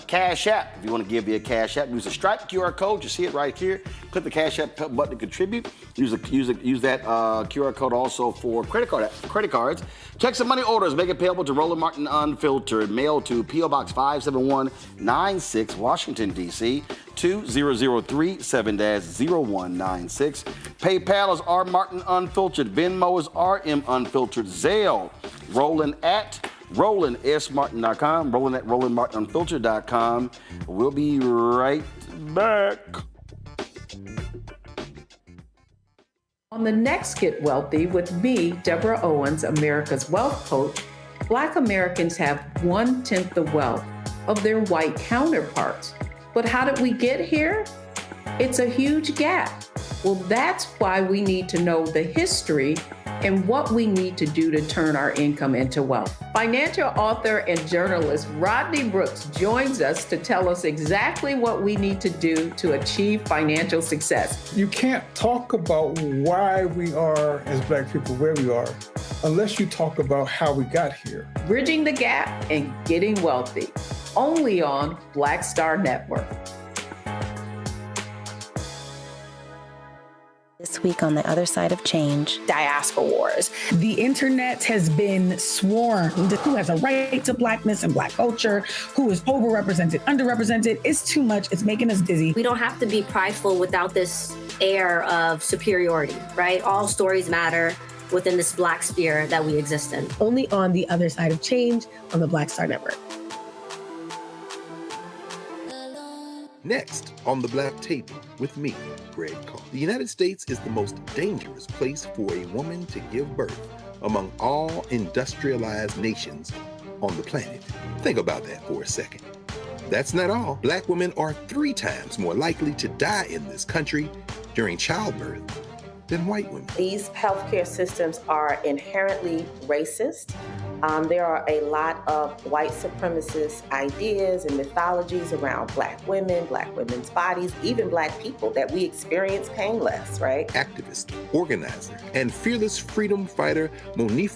Cash App. If you want to give me a Cash App, use the Stripe QR code. You see it right here. Click the Cash App button to contribute. Use that QR code also for credit cards. Check some money orders. Make it payable to Roland Martin Unfiltered. Mail to P.O. Box 57196, Washington, D.C. 20037-0196. PayPal is R Martin Unfiltered. Venmo is RM Unfiltered. Zelle, Roland at RolandSMartin.com. Roland at RolandMartinUnfiltered.com. We'll be right back. On the next Get Wealthy with me, Deborah Owens, America's Wealth Coach, Black Americans have 1/10 the wealth of their white counterparts. But how did we get here? It's a huge gap. Well, that's why we need to know the history and what we need to do to turn our income into wealth. Financial author and journalist Rodney Brooks joins us to tell us exactly what we need to do to achieve financial success. You can't talk about why we are, as Black people, where we are, unless you talk about how we got here. Bridging the Gap and Getting Wealthy, only on Black Star Network. This week on The Other Side of Change. Diaspora wars. The internet has been swarmed. Who has a right to blackness and black culture? Who is overrepresented, underrepresented? It's too much. It's making us dizzy. We don't have to be prideful without this air of superiority, right? All stories matter within this Black sphere that we exist in. Only on The Other Side of Change on the Black Star Network. Next on the Black Table with me, Greg Carr. The United States is the most dangerous place for a woman to give birth among all industrialized nations on the planet. Think about that for a second. That's not all. Black women are 3 times more likely to die in this country during childbirth than white women. These healthcare systems are inherently racist. There are a lot of white supremacist ideas and mythologies around black women's bodies, even black people, that we experience painless, right? Activist, organizer, and fearless freedom fighter Montgomery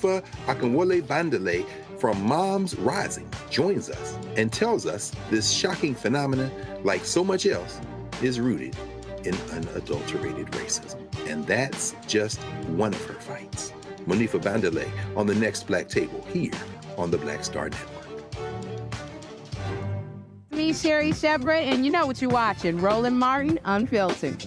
Brawl from Moms Rising joins us and tells us this shocking phenomenon, like so much else, is rooted in unadulterated racism. And that's just one of her fights. Montgomery Brawl on the next Black Table here on the Black Star Network. Me, Sherry Shepard, and you know what you're watching, Roland Martin Unfiltered.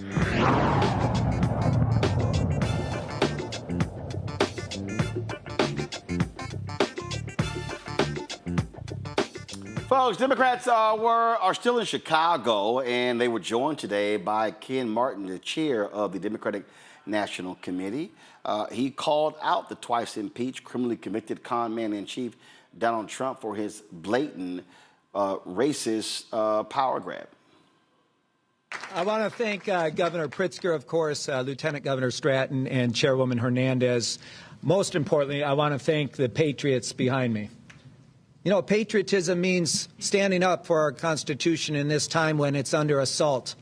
Folks, Democrats are still in Chicago, and they were joined today by Ken Martin, the chair of the Democratic National Committee. He called out the twice impeached, criminally convicted con man in chief Donald Trump for his blatant racist power grab. I want to thank Governor Pritzker, of course, Lieutenant Governor Stratton, and Chairwoman Hernandez. Most importantly, I want to thank the patriots behind me. You know, patriotism means standing up for our Constitution in this time when it's under assault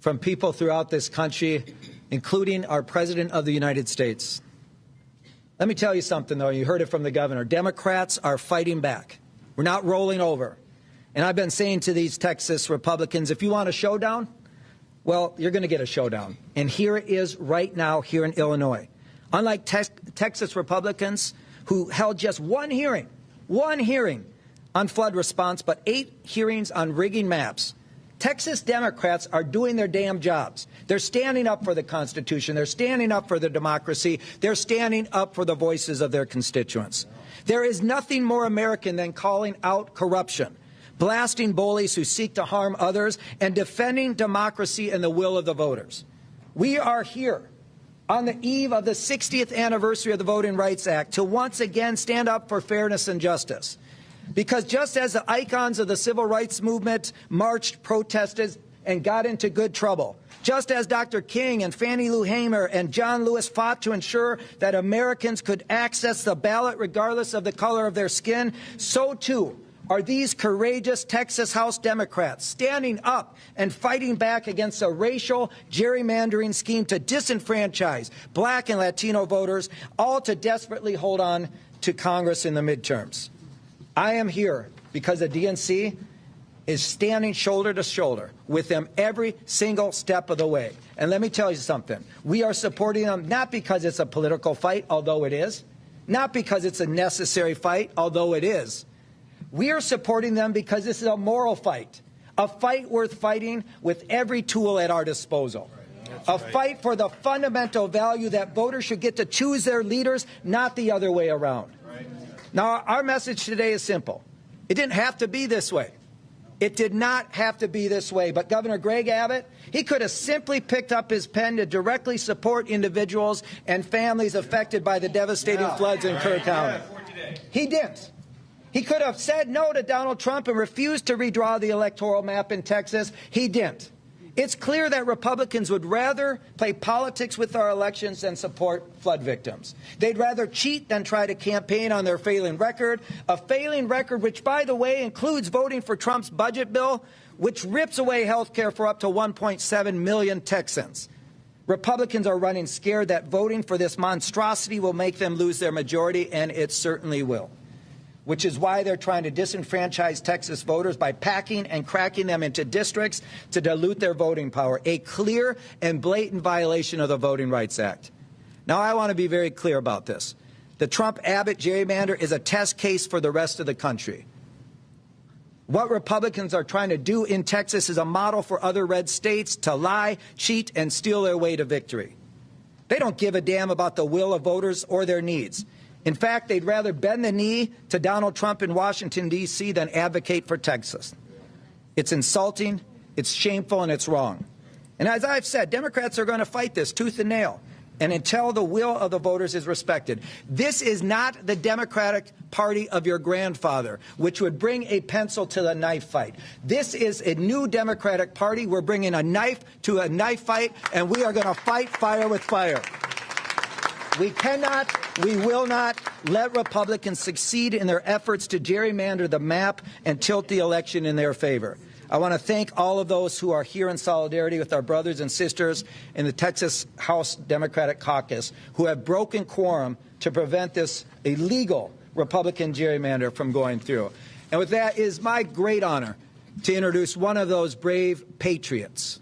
from people throughout this country, including our President of the United States. Let me tell you something, though. You heard it from the governor. Democrats are fighting back. We're not rolling over. And I've been saying to these Texas Republicans, if you want a showdown, well, you're going to get a showdown. And here it is right now here in Illinois. Unlike Texas Republicans who held just one hearing on flood response, but 8 hearings on rigging maps, Texas Democrats are doing their damn jobs. They're standing up for the Constitution. They're standing up for the democracy. They're standing up for the voices of their constituents. There is nothing more American than calling out corruption, blasting bullies who seek to harm others, and defending democracy and the will of the voters. We are here on the eve of the 60th anniversary of the Voting Rights Act to once again stand up for fairness and justice. Because just as the icons of the civil rights movement marched, protested, and got into good trouble, just as Dr. King and Fannie Lou Hamer and John Lewis fought to ensure that Americans could access the ballot regardless of the color of their skin, so too are these courageous Texas House Democrats standing up and fighting back against a racial gerrymandering scheme to disenfranchise black and Latino voters, all to desperately hold on to Congress in the midterms. I am here because the DNC is standing shoulder to shoulder with them every single step of the way. And let me tell you something. We are supporting them not because it's a political fight, although it is, not because it's a necessary fight, although it is. We are supporting them because this is a moral fight, a fight worth fighting with every tool at our disposal. A fight for the fundamental value that voters should get to choose their leaders, not the other way around. Now, our message today is simple. It didn't have to be this way. It did not have to be this way. But Governor Greg Abbott, he could have simply picked up his pen to directly support individuals and families affected by the devastating floods in Kerr County. He didn't. He could have said no to Donald Trump and refused to redraw the electoral map in Texas. He didn't. It's clear that Republicans would rather play politics with our elections than support flood victims. They'd rather cheat than try to campaign on their failing record, a failing record which, by the way, includes voting for Trump's budget bill, which rips away health care for up to 1.7 million Texans. Republicans are running scared that voting for this monstrosity will make them lose their majority, and it certainly will. which is why they're trying to disenfranchise Texas voters by packing and cracking them into districts to dilute their voting power, a clear and blatant violation of the Voting Rights Act. Now, I want to be very clear about this. The Trump-Abbott gerrymander is a test case for the rest of the country. What Republicans are trying to do in Texas is a model for other red states to lie, cheat, and steal their way to victory. They don't give a damn about the will of voters or their needs. In fact, they'd rather bend the knee to Donald Trump in Washington, D.C. than advocate for Texas. It's insulting, it's shameful, and it's wrong. And as I've said, Democrats are going to fight this tooth and nail, and until the will of the voters is respected. This is not the Democratic Party of your grandfather, which would bring a pencil to the knife fight. This is a new Democratic Party. We're bringing a knife to a knife fight, and we are going to fight fire with fire. We cannot, we will not let Republicans succeed in their efforts to gerrymander the map and tilt the election in their favor. I want to thank all of those who are here in solidarity with our brothers and sisters in the Texas House Democratic Caucus who have broken quorum to prevent this illegal Republican gerrymander from going through. And with that, it is my great honor to introduce one of those brave patriots,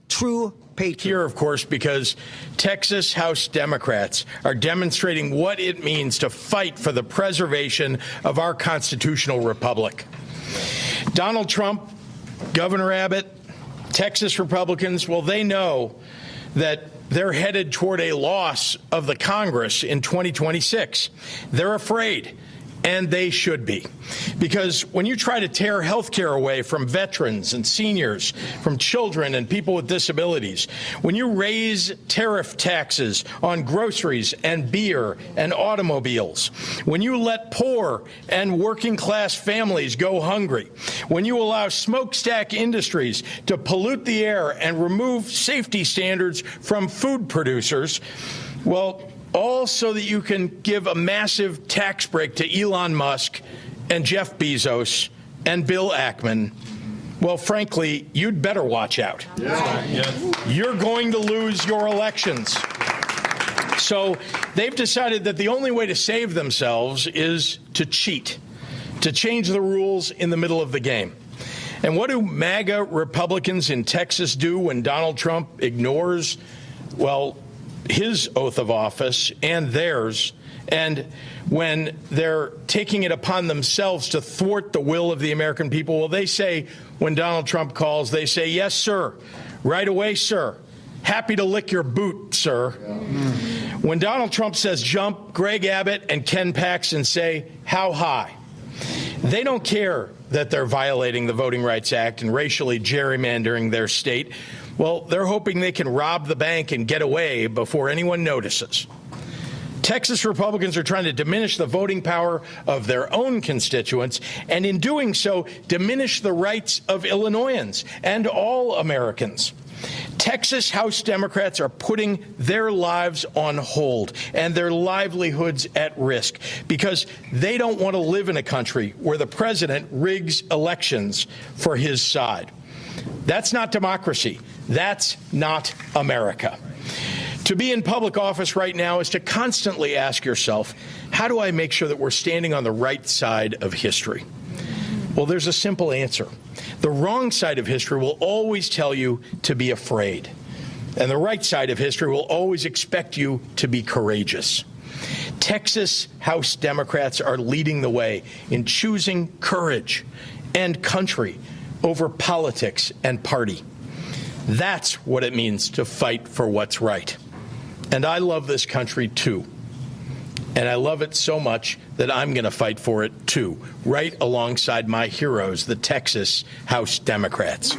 true patriots. Here, of course, because Texas House Democrats are demonstrating what it means to fight for the preservation of our constitutional republic. Donald Trump, Governor Abbott, Texas Republicans, well, they know that they're headed toward a loss of the Congress in 2026. They're afraid, and they should be. Because when you try to tear health care away from veterans and seniors, from children and people with disabilities, when you raise tariff taxes on groceries and beer and automobiles, when you let poor and working class families go hungry, when you allow smokestack industries to pollute the air and remove safety standards from food producers, well, all so that you can give a massive tax break to Elon Musk and Jeff Bezos and Bill Ackman. Well, frankly, you'd better watch out. You're going to lose your elections. So they've decided that the only way to save themselves is to cheat, to change the rules in the middle of the game. And what do MAGA Republicans in Texas do when Donald Trump ignores, well, his oath of office and theirs, and when they're taking it upon themselves to thwart the will of the American people? Well, they say, when Donald Trump calls, they say, yes, sir, right away, sir. Happy to lick your boot, sir. When Donald Trump says jump, Greg Abbott and Ken Paxton say, how high? They don't care that they're violating the Voting Rights Act and racially gerrymandering their state. Well, they're hoping they can rob the bank and get away before anyone notices. Texas Republicans are trying to diminish the voting power of their own constituents, and in doing so, diminish the rights of Illinoisans and all Americans. Texas House Democrats are putting their lives on hold and their livelihoods at risk because they don't want to live in a country where the president rigs elections for his side. That's not democracy. That's not America. To be in public office right now is to constantly ask yourself, how do I make sure that we're standing on the right side of history? Well, there's a simple answer. The wrong side of history will always tell you to be afraid. And the right side of history will always expect you to be courageous. Texas House Democrats are leading the way in choosing courage and country over politics and party. That's what it means to fight for what's right. And I love this country, too. And I love it so much that I'm going to fight for it, too, right alongside my heroes, the Texas House Democrats.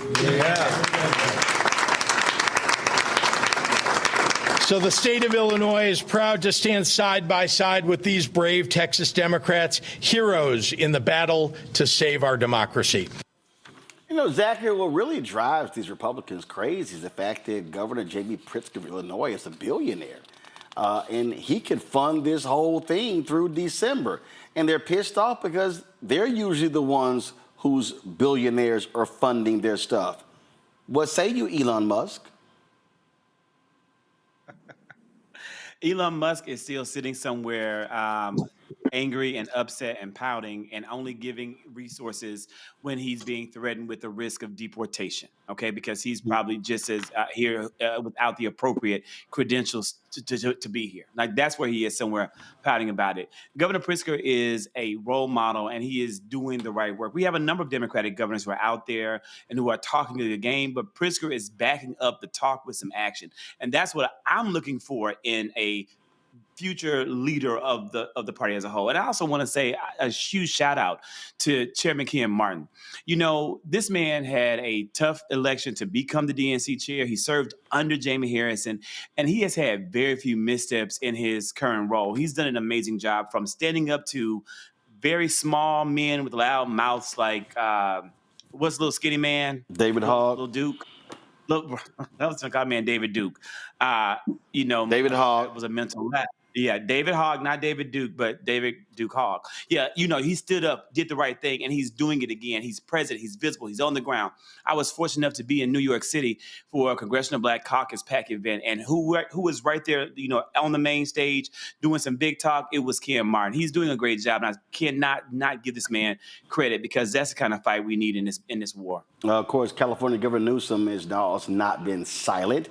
So the state of Illinois is proud to stand side by side with these brave Texas Democrats, heroes in the battle to save our democracy. You know, Zachary, what really drives these Republicans crazy is the fact that Governor J.B. Pritzker of Illinois is a billionaire. And he could fund this whole thing through December. And they're pissed off because they're usually the ones whose billionaires are funding their stuff. What say you, Elon Musk? Elon Musk is still sitting somewhere angry and upset and pouting and only giving resources when he's being threatened with the risk of deportation. Okay, because he's probably just as here without the appropriate credentials to be here. Like that's where he is, somewhere pouting about it. Governor Pritzker is a role model and he is doing the right work. We have a number of Democratic governors who are out there and who are talking to the game, but Pritzker is backing up the talk with some action. And that's what I'm looking for in a future leader of the party as a whole. And I also want to say a huge shout out to Chairman Ken Martin. You know, this man had a tough election to become the DNC chair. He served under Jamie Harrison, and he has had very few missteps in his current role. He's done an amazing job from standing up to very small men with loud mouths like, what's little skinny man? David Hogg. Little Duke. Look, that was my man, David Duke. David Hogg was a mental lapse. Yeah, David Hogg, not David Duke, but David Duke Hogg. Yeah, he stood up, did the right thing, and he's doing it again. He's present, he's visible, he's on the ground. I was fortunate enough to be in New York City for a Congressional Black Caucus PAC event, and who was right there, on the main stage doing some big talk? It was Ken Martin. He's doing a great job, and I cannot not give this man credit because that's the kind of fight we need in this war. Of course, California Governor Newsom has also not been silent.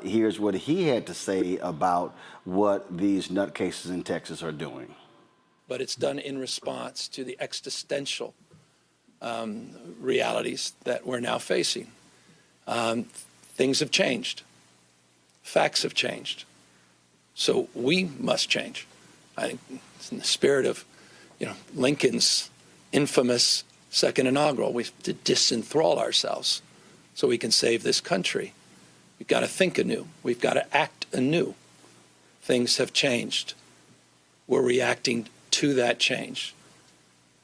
Here's what he had to say about what these nutcases in Texas are doing. But it's done in response to the existential realities that we're now facing. Things have changed. Facts have changed. So we must change. I think it's in the spirit of, Lincoln's infamous second inaugural. We have to disenthrall ourselves so we can save this country. We've got to think anew. We've got to act anew. Things have changed. We're reacting to that change.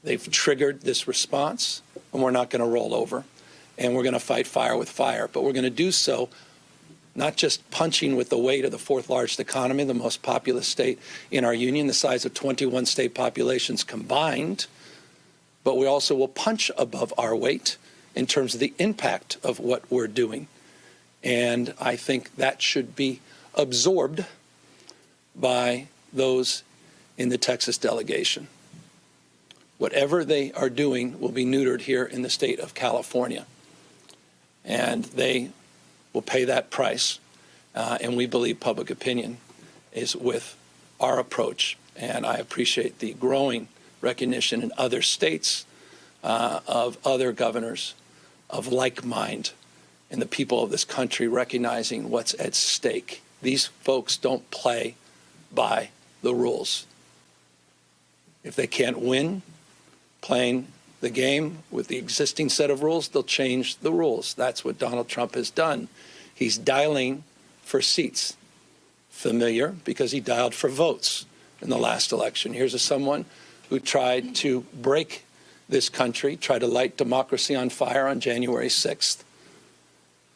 They've triggered this response, and we're not going to roll over. And we're going to fight fire with fire. But we're going to do so not just punching with the weight of the fourth largest economy, the most populous state in our union, the size of 21 state populations combined, but we also will punch above our weight in terms of the impact of what we're doing. And I think that should be absorbed by those in the Texas delegation. Whatever they are doing will be neutered here in the state of California. And they will pay that price. And we believe public opinion is with our approach. And I appreciate the growing recognition in other states of other governors of like mind and the people of this country recognizing what's at stake. These folks don't play by the rules. If they can't win playing the game with the existing set of rules, they'll change the rules. That's what Donald Trump has done. He's dialing for seats. Familiar because he dialed for votes in the last election. Here's someone who tried to break this country, tried to light democracy on fire on January 6th.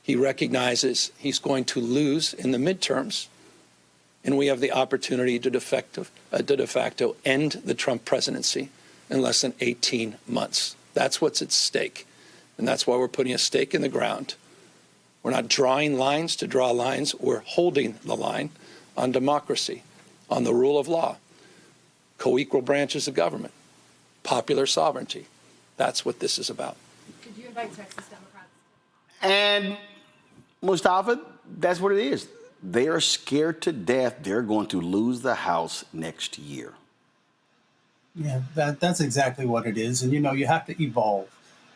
He recognizes he's going to lose in the midterms, and we have the opportunity to de facto end the Trump presidency in less than 18 months. That's what's at stake, and that's why we're putting a stake in the ground. We're not drawing lines to draw lines. We're holding the line on democracy, on the rule of law, co-equal branches of government, popular sovereignty. That's what this is about. Could you invite Texas Democrats? And Mustafa, that's what it is. They are scared to death they're going to lose the House next year. Yeah, that's exactly what it is. And, you have to evolve.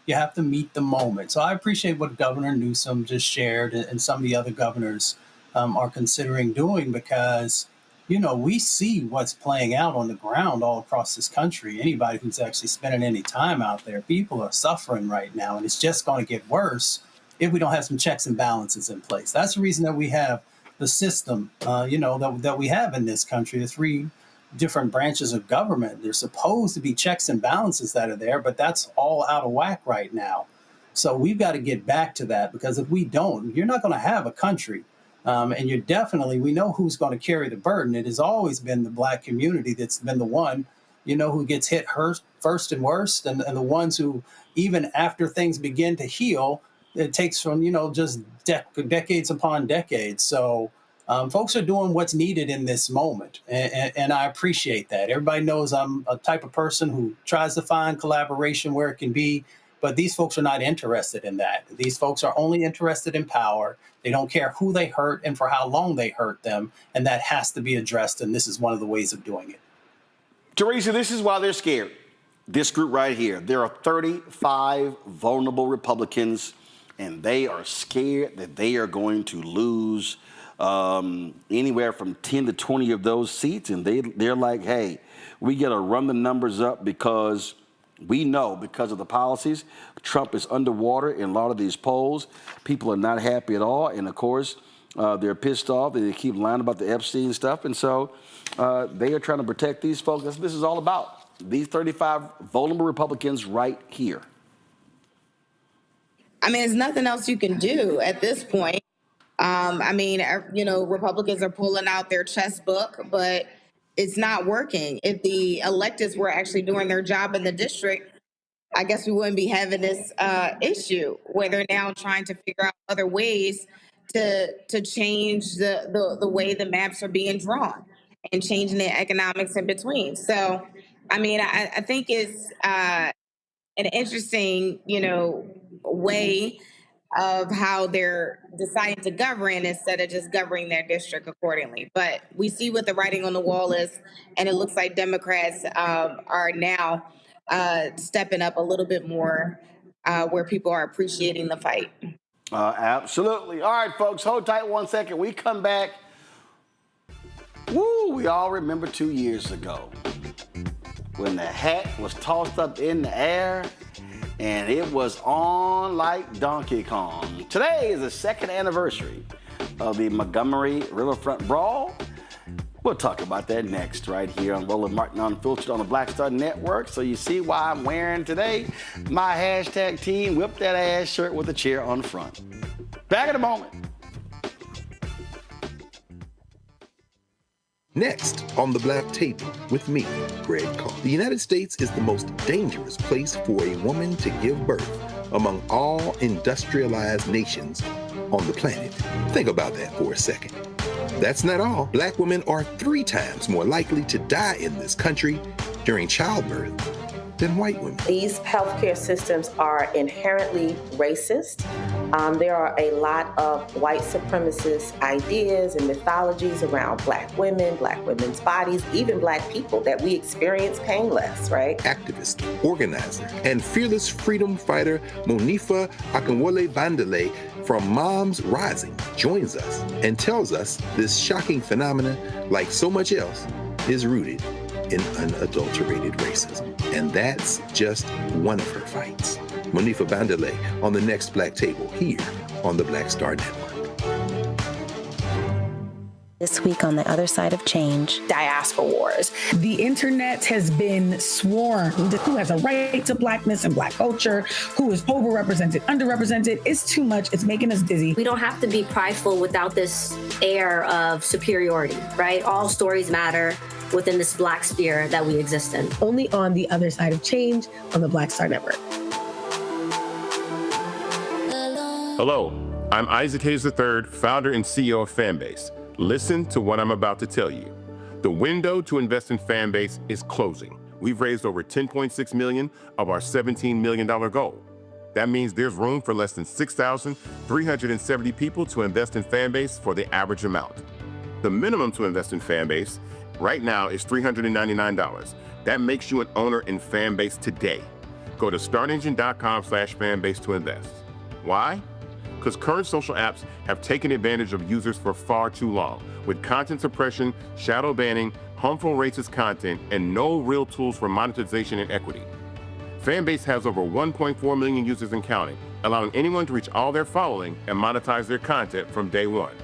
You have to meet the moment. So I appreciate what Governor Newsom just shared and some of the other governors are considering doing because, we see what's playing out on the ground all across this country. Anybody who's actually spending any time out there, people are suffering right now, and it's just going to get worse if we don't have some checks and balances in place. That's the reason that we have the system, that we have in this country, the three different branches of government. There's supposed to be checks and balances that are there, but that's all out of whack right now. So we've got to get back to that because if we don't, you're not going to have a country. And we know who's going to carry the burden. It has always been the Black community that's been the one, who gets hit first and worst, and the ones who, even after things begin to heal, it takes from, just decades upon decades. So Folks are doing what's needed in this moment, and I appreciate that. Everybody knows I'm a type of person who tries to find collaboration where it can be, but these folks are not interested in that. These folks are only interested in power. They don't care who they hurt and for how long they hurt them, and that has to be addressed, and this is one of the ways of doing it. Teresa, this is why they're scared. This group right here. There are 35 vulnerable Republicans, and they are scared that they are going to lose anywhere from 10 to 20 of those seats. And they're like, hey, we got to run the numbers up because we know because of the policies, Trump is underwater in a lot of these polls. People are not happy at all. And, of course, they're pissed off. They keep lying about the Epstein stuff. And so they are trying to protect these folks. That's what this is all about. These 35 vulnerable Republicans right here. I mean, there's nothing else you can do at this point. Republicans are pulling out their chess book, but it's not working. If the electeds were actually doing their job in the district, I guess we wouldn't be having this issue where they're now trying to figure out other ways to change the way the maps are being drawn and changing the economics in between. So, I think it's an interesting, way of how they're deciding to govern instead of just governing their district accordingly. But we see what the writing on the wall is, and it looks like Democrats are now stepping up a little bit more where people are appreciating the fight. Absolutely. All right, folks, hold tight 1 second. We come back. Woo, we all remember 2 years ago when the hat was tossed up in the air and it was on like Donkey Kong. Today is the second anniversary of the Montgomery Riverfront Brawl. We'll talk about that next right here on Roland Martin Unfiltered on the Black Star Network. So you see why I'm wearing today my hashtag team whip that ass shirt with a chair on the front. Back in a moment. Next on the Black Table with me, Greg Carr. The United States is the most dangerous place for a woman to give birth among all industrialized nations on the planet. Think about that for a second. That's not all. Black women are 3 times more likely to die in this country during childbirth than white women. These healthcare systems are inherently racist. There are a lot of white supremacist ideas and mythologies around Black women, Black women's bodies, even Black people that we experience painless, right? Activist, organizer, and fearless freedom fighter Monifa Akinwole Bandele from Moms Rising joins us and tells us this shocking phenomenon, like so much else, is rooted in unadulterated racism. And that's just one of her fights. Monifa Bandele on the next Black Table here on the Black Star Network. This week on the other side of change. Diaspora wars. The internet has been swarmed. Who has a right to Blackness and Black culture? Who is overrepresented, underrepresented? It's too much. It's making us dizzy. We don't have to be prideful without this air of superiority, right? All stories matter within this Black sphere that we exist in. Only on the other side of change on the Black Star Network. Hello, I'm Isaac Hayes III, founder and CEO of Fanbase. Listen to what I'm about to tell you. The window to invest in Fanbase is closing. We've raised over $10.6 million of our $17 million goal. That means there's room for less than 6,370 people to invest in Fanbase for the average amount. The minimum to invest in Fanbase right now is $399. That makes you an owner in Fanbase today. Go to startengine.com/fanbase to invest. Why? Because current social apps have taken advantage of users for far too long, with content suppression, shadow banning, harmful racist content, and no real tools for monetization and equity. Fanbase has over 1.4 million users and counting, allowing anyone to reach all their following and monetize their content from day one.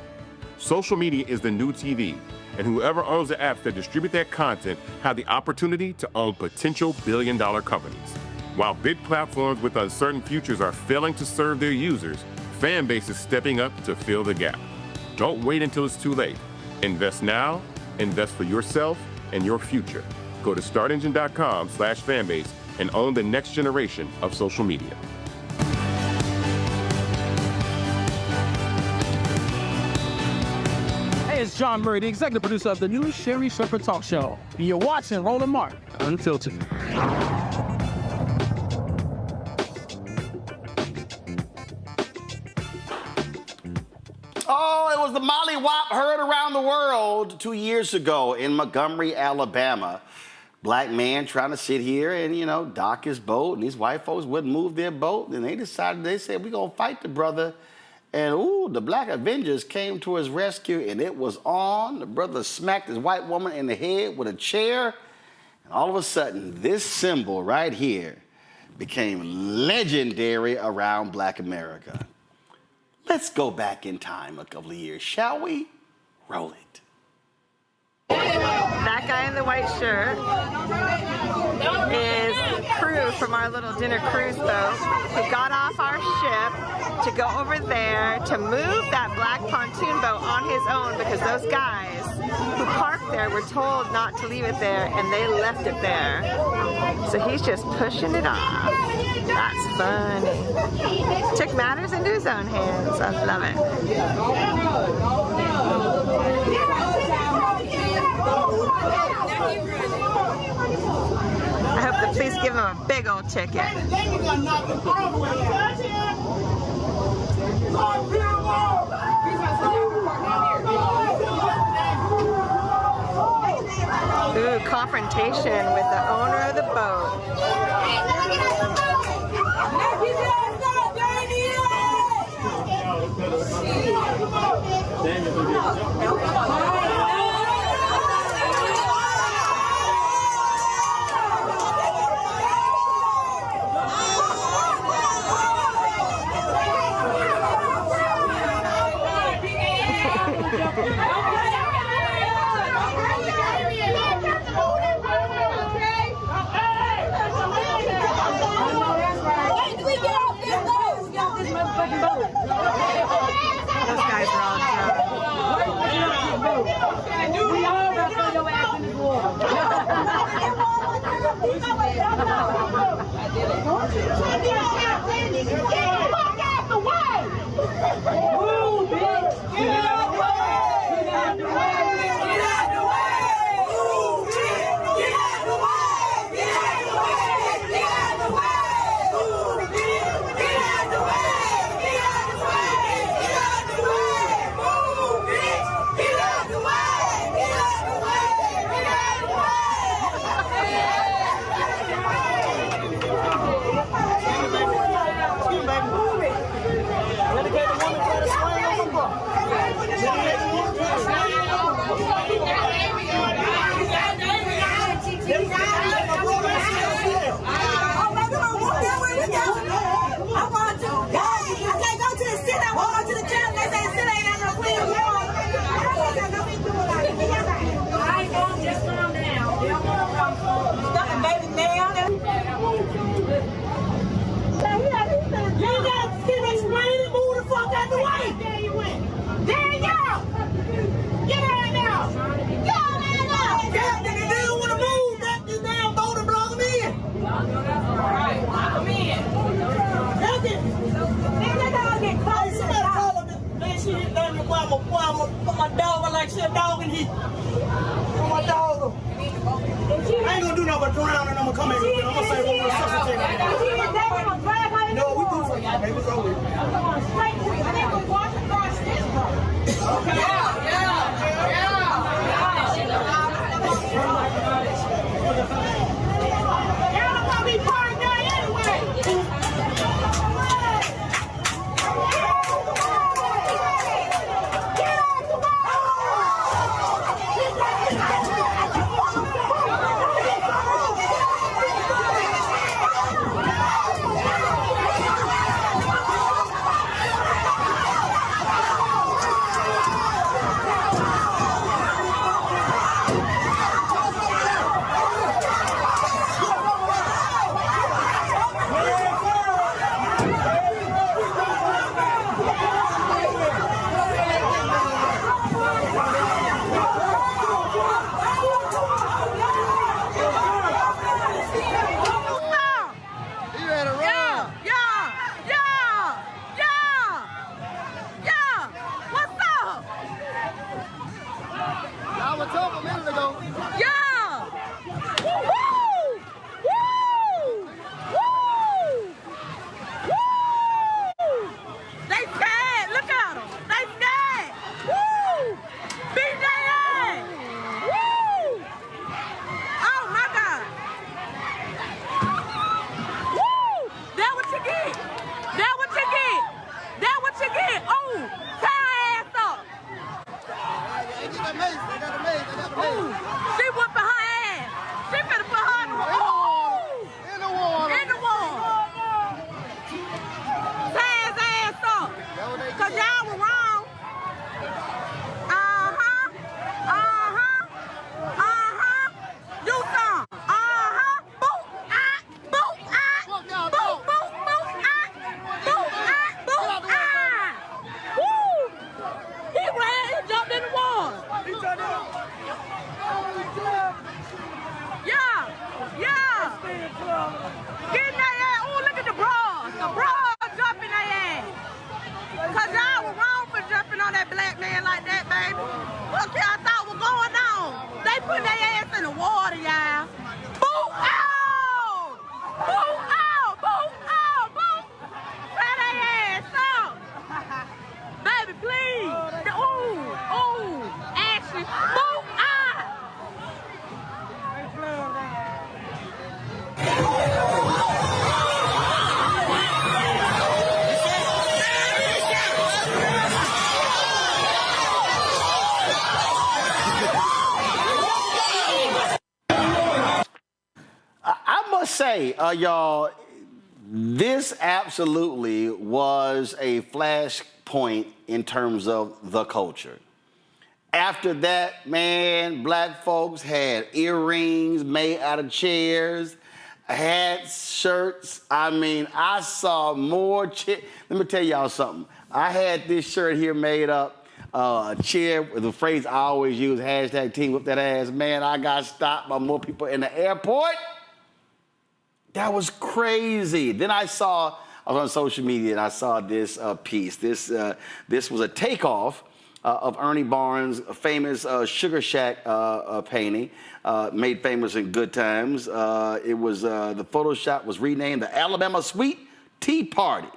Social media is the new TV, and whoever owns the apps that distribute that content have the opportunity to own potential billion-dollar companies. While big platforms with uncertain futures are failing to serve their users, Fanbase is stepping up to fill the gap. Don't wait until it's too late. Invest now, invest for yourself and your future. Go to startengine.com/fanbase and own the next generation of social media. Hey, John Murray, the executive producer of the new Sherry Shepherd Talk Show. You're watching Roland Martin Unfiltered. Oh, it was the mollywop heard around the world 2 years ago in Montgomery, Alabama. Black man trying to sit here and, dock his boat, and these white folks wouldn't move their boat. And they said, we're going to fight the brother. And, the Black Avengers came to his rescue, and it was on. The brother smacked his white woman in the head with a chair. And all of a sudden, this symbol right here became legendary around Black America. Let's go back in time a couple of years, shall we? Roll it. That guy in the white shirt is crew from our little dinner cruise boat who got off our ship to go over there to move that black pontoon boat on his own because those guys who parked there were told not to leave it there and they left it there. So he's just pushing it off. That's funny. Took matters into his own hands. I love it. I hope the police give him a big old ticket. Ooh, confrontation with the owner of the boat. Those guys are all drunk. We all got to throw your ass in this water. Move, bitch! Get out the way! Get out the way! Get out the way! Move, bitch! Get out the way! Get out the way! Get out the way! Move, bitch! Get out the way! Get out the way! Get out the way! Move, bitch! Get out the way! Get out the way! Get out the way! My dog, I like shit dog in here. My dog. I ain't gonna do nothing but drown and I'm gonna come in here. I'm gonna say one more substitute. No, we do for you, baby. It's over. Okay. Y'all gonna be part of that anyway. Cause y'all were wrong. Do some. Boop, boop, boop, boop, Woo! He ran, he jumped in the water. Yeah. Get in their ass. Ooh, look at the bras. The bras jumping their ass. Cause y'all were wrong for jumping on that black man like that, baby. Look here, I thought was going on. They put their ass in the water, y'all. Boo out! Boo out! Boo out! Boo! Fat their ass up. Baby, please. Ooh. Ashley. Boo out! I must say, y'all, this absolutely was a flashpoint in terms of the culture. After that, man, black folks had earrings made out of chairs, hats, shirts. I mean, I saw more Let me tell y'all something. I had this shirt here made up, a chair with the phrase I always use, hashtag team whip that ass. Man, I got stopped by more people in the airport. That was crazy. Then I was on social media and I saw this piece. This was a takeoff of Ernie Barnes' famous Sugar Shack painting, made famous in Good Times. It was the Photoshop was renamed the Alabama Sweet Tea Party.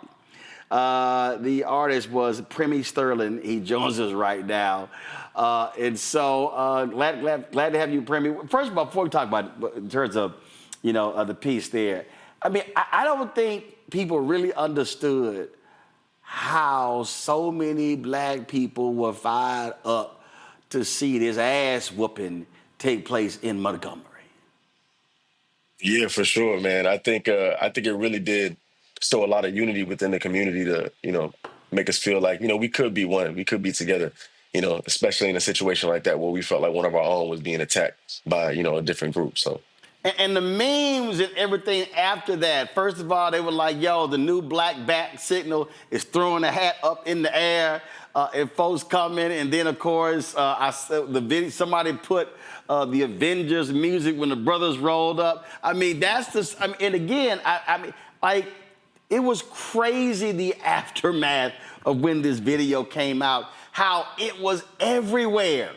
The artist was Premi Sterlin. He joins us right now, and so glad to have you, Premi. First of all, before we talk about it, in terms of the piece there, I mean, I don't think people really understood how so many black people were fired up to see this ass whooping take place in Montgomery. Yeah, for sure, man. I think it really did show a lot of unity within the community to, make us feel like, we could be one, we could be together, especially in a situation like that where we felt like one of our own was being attacked by, a different group. So. And the memes and everything after that, first of all, they were like, yo, the new black bat signal is throwing a hat up in the air, and folks coming. And then, of course, I said the video, somebody put the Avengers music when the brothers rolled up. I mean, and again, I mean, like, it was crazy the aftermath of when this video came out, how it was everywhere.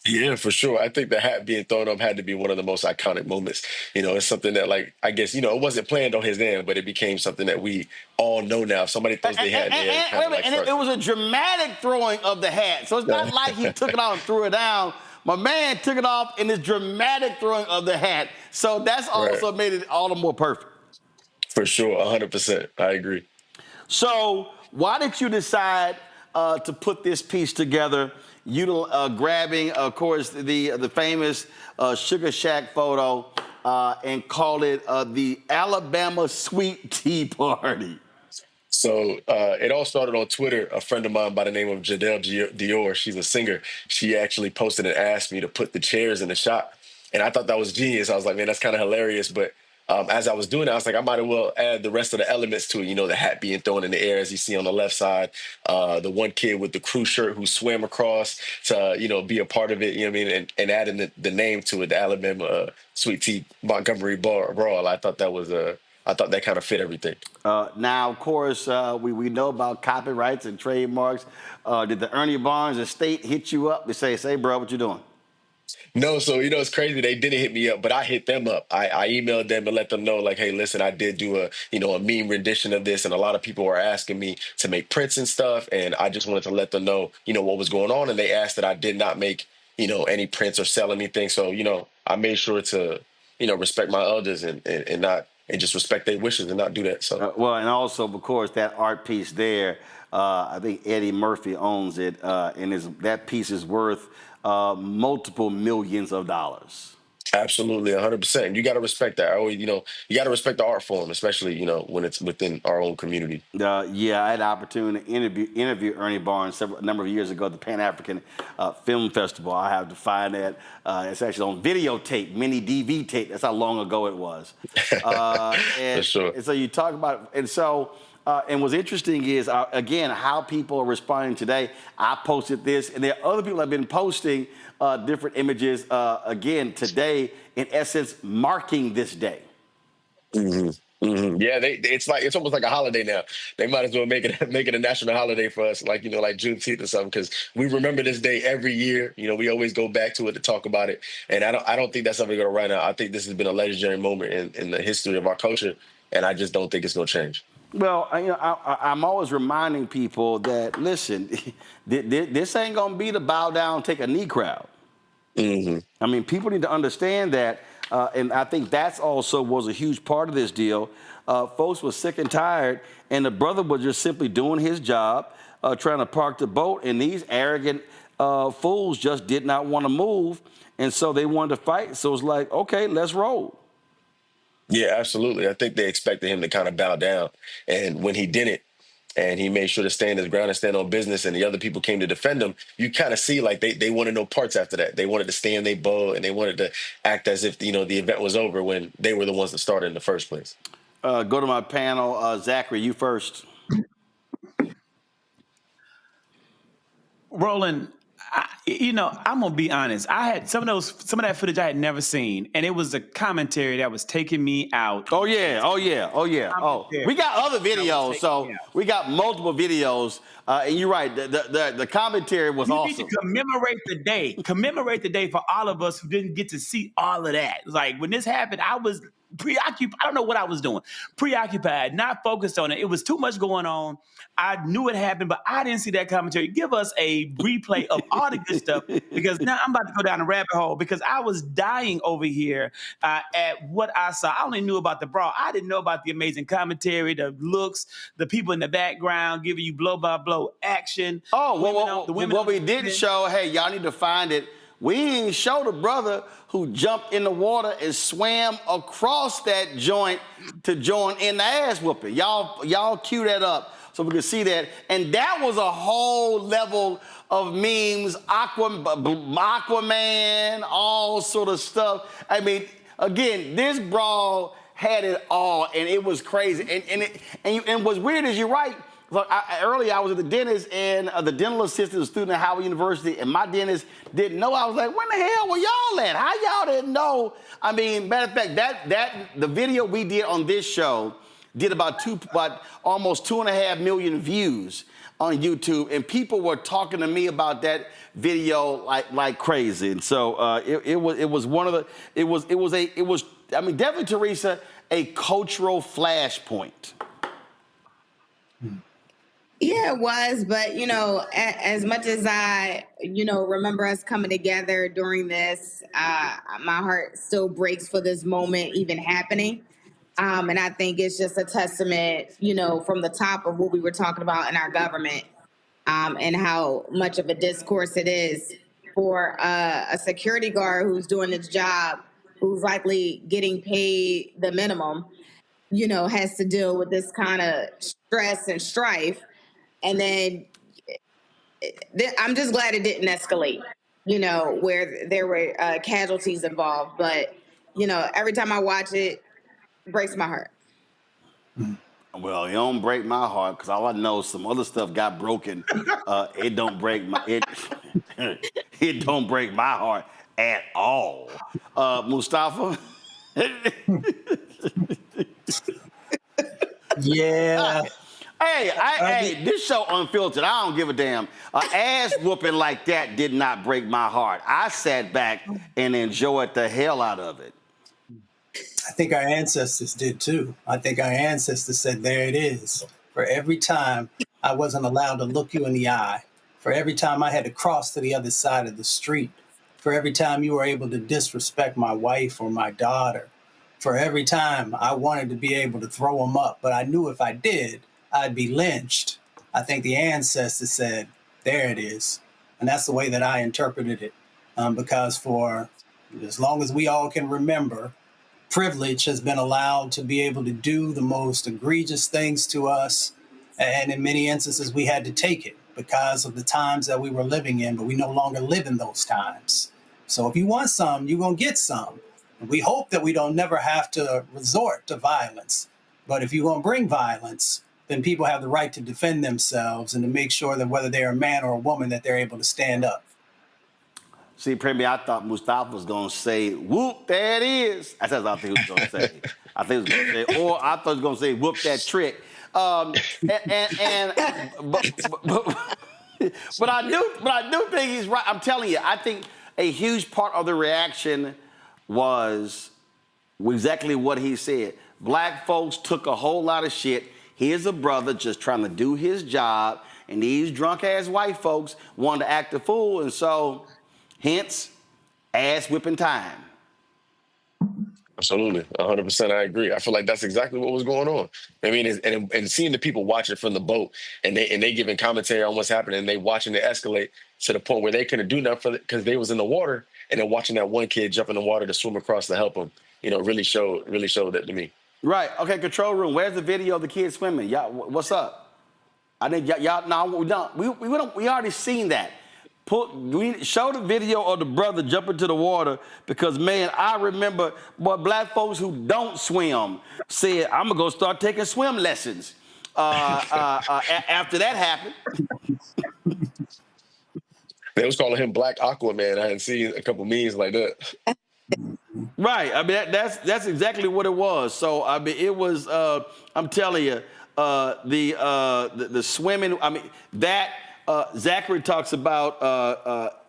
Yeah, for sure. I think the hat being thrown up had to be one of the most iconic moments. It's something that, like, I guess, it wasn't planned on his end, but it became something that we all know now. If somebody throws their hat in the air, it was a dramatic throwing of the hat. So it's not like he took it off and threw it down. My man took it off in this dramatic throwing of the hat. So that's also made it all the more perfect. For sure, 100%. I agree. So why did you decide to put this piece together? You grabbing, of course, the famous Sugar Shack photo and call it the Alabama Sweet Tea Party. So it all started on Twitter. A friend of mine by the name of Jadelle Dior, she's a singer. She actually posted and asked me to put the chairs in the shot. And I thought that was genius. I was like, man, that's kind of hilarious. But as I was doing it, I was like, I might as well add the rest of the elements to it. The hat being thrown in the air, as you see on the left side, the one kid with the crew shirt who swam across to, be a part of it, and adding the name to it, the Alabama Sweet Tea Montgomery Brawl. I thought that kind of fit everything. Now, of course, we know about copyrights and trademarks. Did the Ernie Barnes estate hit you up to say, bro, what you doing? No, so, it's crazy. They didn't hit me up, but I hit them up. I emailed them and let them know, like, hey, listen, I did do a meme rendition of this. And a lot of people were asking me to make prints and stuff. And I just wanted to let them know, what was going on. And they asked that I did not make, any prints or sell anything. So, I made sure to, respect my elders and just respect their wishes and not do that. So and also, of course, that art piece there, I think Eddie Murphy owns it, and that piece is worth multiple millions of dollars. Absolutely, 100%. You got to respect that. I always, you got to respect the art form, especially, when it's within our own community. Yeah, I had the opportunity to interview Ernie Barnes a number of years ago at the Pan African Film Festival. I have to find that. It's actually on videotape, mini DV tape. That's how long ago it was. For sure. And so you talk about, and what's interesting is, again, how people are responding today. I posted this, and there are other people that have been posting different images, again, today, in essence, marking this day. Yeah, it's almost like a holiday now. They might as well make it a national holiday for us, like Juneteenth or something, because we remember this day every year. We always go back to it to talk about it, and I don't think that's something going to run out. I think this has been a legendary moment in the history of our culture, and I just don't think it's going to change. Well, I'm always reminding people that, listen, this ain't going to be the bow down, take a knee crowd. I mean, people need to understand that. And I think that's also was a huge part of this deal. Folks were sick and tired, and the brother was just simply doing his job, trying to park the boat, and these arrogant fools just did not want to move, and so they wanted to fight. So it's like, okay, let's roll. Yeah, absolutely. I think they expected him to kind of bow down, and when he didn't, and he made sure to stand his ground and stand on business, and the other people came to defend him, you kind of see like they wanted no parts after that. They wanted to stay in their boat, and they wanted to act as if the event was over when they were the ones that started in the first place. Go to my panel. Zachary, you first. Roland, I'm gonna be honest. I had some of that footage I had never seen, and it was a commentary that was taking me out. Oh yeah. We got other videos, so we got multiple videos. And you're right. The commentary was awesome. You need to commemorate the day. Commemorate the day for all of us who didn't get to see all of that. Like when this happened, I was preoccupied. I don't know what I was doing. Preoccupied, not focused on it. It was too much going on. I knew it happened, but I didn't see that commentary. Give us a replay of all the good stuff, because now I'm about to go down a rabbit hole, because I was dying over here at what I saw. I only knew about the brawl. I didn't know about the amazing commentary, the looks, the people in the background giving you blow by blow action. What we didn't show, hey, y'all need to find it. We didn't show the brother who jumped in the water and swam across that joint to join in the ass whooping. Y'all cue that up so we can see that. And that was a whole level of memes, Aquaman, all sort of stuff. I mean, again, this brawl had it all, and it was crazy. And what's weird is, you're right. Look, earlier I was at the dentist, and the dental assistant was a student at Howard University, and my dentist didn't know. I was like, when the hell were y'all at? How y'all didn't know? I mean, matter of fact, the video we did on this show did about almost 2.5 million views on YouTube, and people were talking to me about that video like crazy. And so it was definitely, Teresa, a cultural flashpoint. Yeah, it was. But, as much as I, remember us coming together during this, my heart still breaks for this moment even happening. And I think it's just a testament, from the top of what we were talking about in our government, and how much of a discourse it is for a security guard who's doing his job, who's likely getting paid the minimum, has to deal with this kind of stress and strife. And then I'm just glad it didn't escalate, where there were casualties involved. But, every time I watch it, it breaks my heart. Well, it don't break my heart, because all I know is some other stuff got broken. It don't break it don't break my heart at all. Mustafa? Yeah. Hey, this show unfiltered. I don't give a damn. Ass whooping like that did not break my heart. I sat back and enjoyed the hell out of it. I think our ancestors did too. I think our ancestors said, there it is. For every time I wasn't allowed to look you in the eye, for every time I had to cross to the other side of the street, for every time you were able to disrespect my wife or my daughter, for every time I wanted to be able to throw them up, but I knew if I did, I'd be lynched. I think the ancestors said, there it is. And that's the way that I interpreted it. Because for As long as we all can remember, privilege has been allowed to be able to do the most egregious things to us. And in many instances, we had to take it because of the times that we were living in, but we no longer live in those times. So if you want some, you're going to get some. And we hope that we don't never have to resort to violence. But if you're going to bring violence, then people have the right to defend themselves and to make sure that whether they're a man or a woman, that they're able to stand up. See, Premi, I thought Mustafa was going to say, whoop, there it is. That's what I think he was going to say. I think he was going to say, or I thought he was going to say, whoop that trick. But I do think he's right. I'm telling you, I think a huge part of the reaction was exactly what he said. Black folks took a whole lot of shit. Here's a brother just trying to do his job, and these drunk-ass white folks wanted to act a fool, and so, hence, ass-whipping time. Absolutely, 100%. I agree. I feel like that's exactly what was going on. I mean, and seeing the people watching from the boat, and they giving commentary on what's happening, and they watching it escalate to the point where they couldn't do nothing because they was in the water, and then watching that one kid jump in the water to swim across to help him, really showed that to me. Right. Okay. Control room. Where's the video of the kids swimming? Y'all, what's up? I think y'all. No, we don't. We already seen that. We show the video of the brother jumping to the water because, man, I remember black folks who don't swim said, I'm going to go start taking swim lessons after that happened. They was calling him Black Aquaman. I hadn't seen a couple memes like that. Right. I mean, that's exactly what it was. So, I mean, it was, I'm telling you, the swimming, I mean, that, Zachary talks about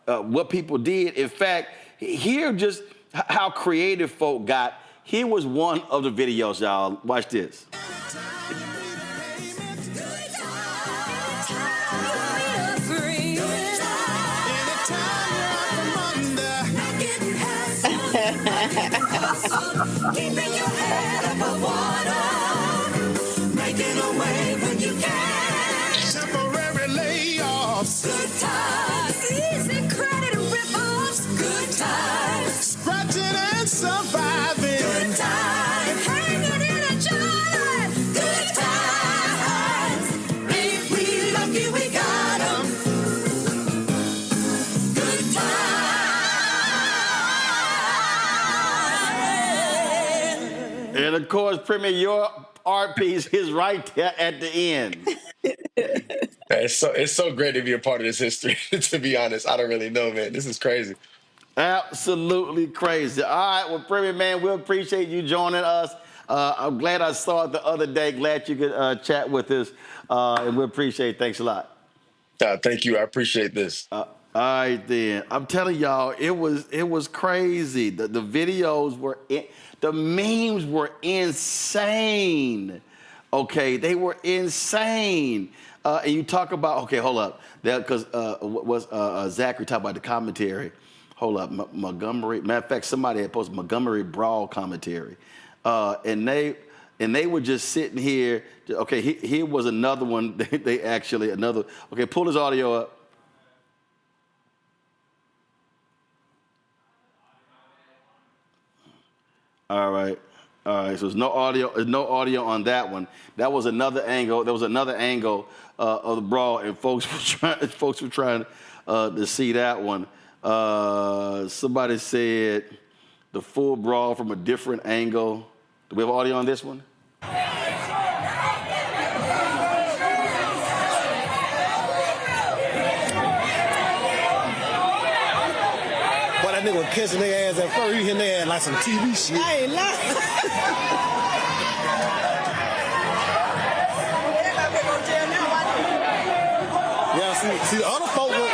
what people did. In fact, here just how creative folk got. Here was one of the videos, y'all. Watch this. Keeping your head above water, making a way when you can. Temporary layoffs, good times, easy credit rip-offs, good times, scratching and surviving, good times, hanging in a job, good times. Ain't we lucky we got 'em? Good times. And of course, Premier, your art piece is right there at the end. It's so great to be a part of this history. To be honest, I don't really know, man. This is crazy. Absolutely crazy. All right, well, Premi, man, we appreciate you joining us. I'm glad I saw it the other day. Glad you could chat with us, and we appreciate it. Thanks a lot. Thank you. I appreciate this. All right, then. I'm telling y'all, it was crazy. The videos were, the memes were insane. Okay, they were insane. And you talk about, okay, hold up. Because Zachary talked about the commentary. Hold up, Montgomery. Matter of fact, somebody had posted Montgomery Brawl commentary. And they were just sitting here. Okay, here was another one. They actually, okay, pull his audio up. All right. So there's no audio on that one. That was another angle. There was another angle of the brawl, and folks were trying to see that one. Somebody said the full brawl from a different angle. Do we have audio on this one? Boy, that nigga was kissing their ass at first. You hitting their ass like some TV shit. I ain't lying. Yeah, see the other folk were...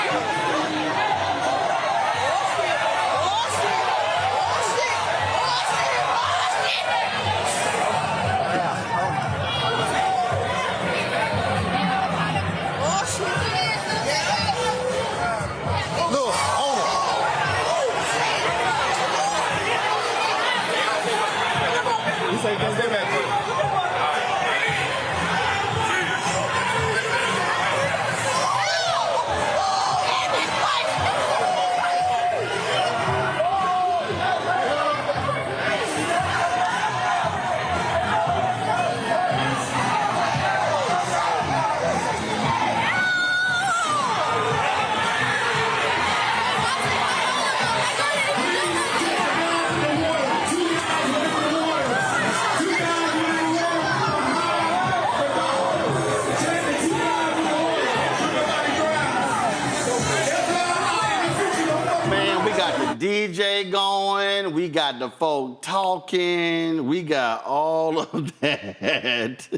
DJ going. We got the folk talking. We got all of that.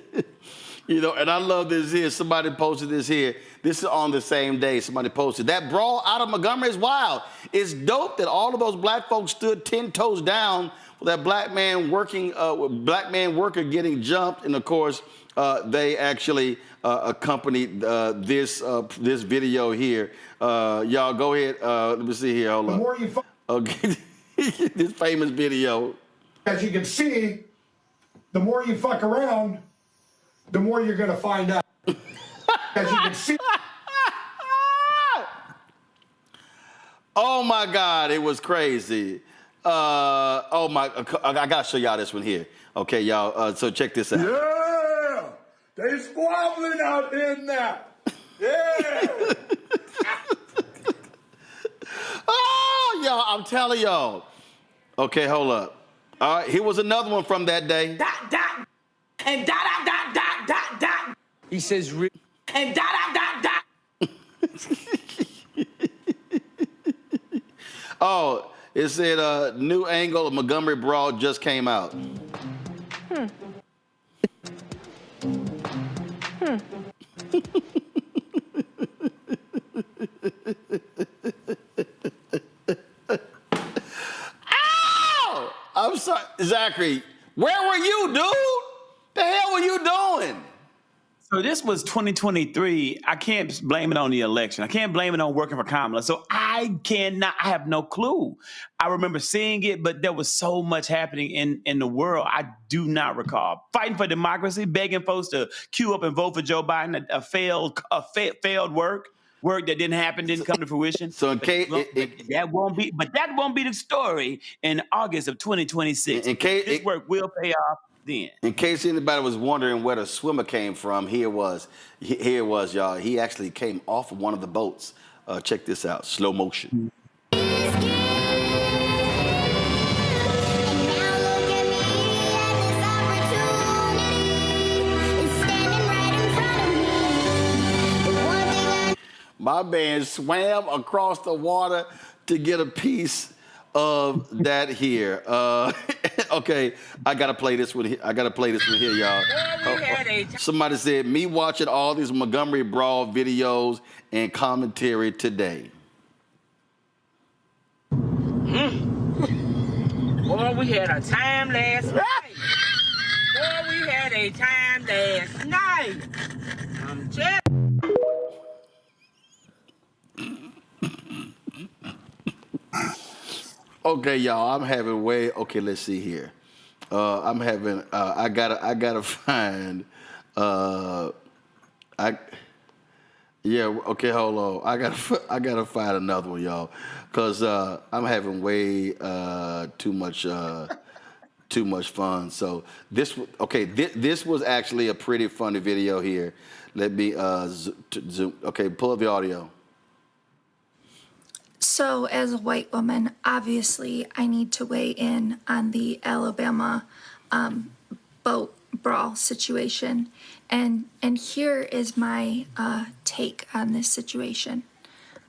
You know, and I love this here. Somebody posted this here. This is on the same day. Somebody posted that brawl out of Montgomery is wild. It's dope that all of those black folks stood 10 toes down for that black man worker getting jumped. And of course, they actually accompanied this video here. Y'all go ahead. Let me see here. Hold on. The more you okay. This famous video. As you can see, the more you fuck around, the more you're going to find out. As you can see. Oh my God, it was crazy. I gotta show y'all this one here. Okay, y'all. So check this out. Yeah, they squabbling out there now. Yeah. Oh, y'all, I'm telling y'all. Okay, hold up. All right, here was another one from that day. Dot, dot, and dot, dot, dot, dot, dot. He says, and dot, dot, dot, dot. Oh, it said new angle of Montgomery Brawl just came out. Ow! I'm sorry, Zachary. Where were you, dude? The hell were you doing? So this was 2023. I can't blame it on the election. I can't blame it on working for Kamala. So I have no clue. I remember seeing it, but there was so much happening in the world. I do not recall. Fighting for democracy, begging folks to queue up and vote for Joe Biden, a failed work that didn't happen, didn't come to fruition. So in case that won't be the story in August of 2026. This work will pay off. Then. In case anybody was wondering where the swimmer came from, here it was, y'all. He actually came off of one of the boats. Check this out, slow motion. My man swam across the water to get a piece of that here. Okay, I gotta play this one. I gotta play this one here, y'all. Somebody said me watching all these Montgomery Brawl videos and commentary today. Boy, we had a time last night. Boy, we had a time last night. I'm just. Okay, y'all, I'm having okay, let's see here. I gotta find, okay, hold on. I gotta find another one, y'all, because I'm having way too much fun. So this was actually a pretty funny video here. Let me zoom. Okay, pull up the audio. So as a white woman, obviously I need to weigh in on the Alabama boat brawl situation. And here is my take on this situation.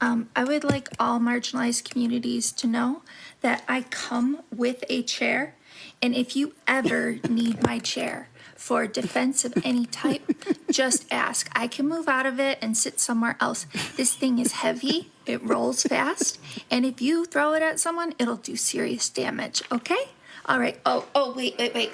I would like all marginalized communities to know that I come with a chair, and if you ever need my chair for defense of any type, just ask. I can move out of it and sit somewhere else. This thing is heavy, it rolls fast, and if you throw it at someone, it'll do serious damage, okay? All right, wait.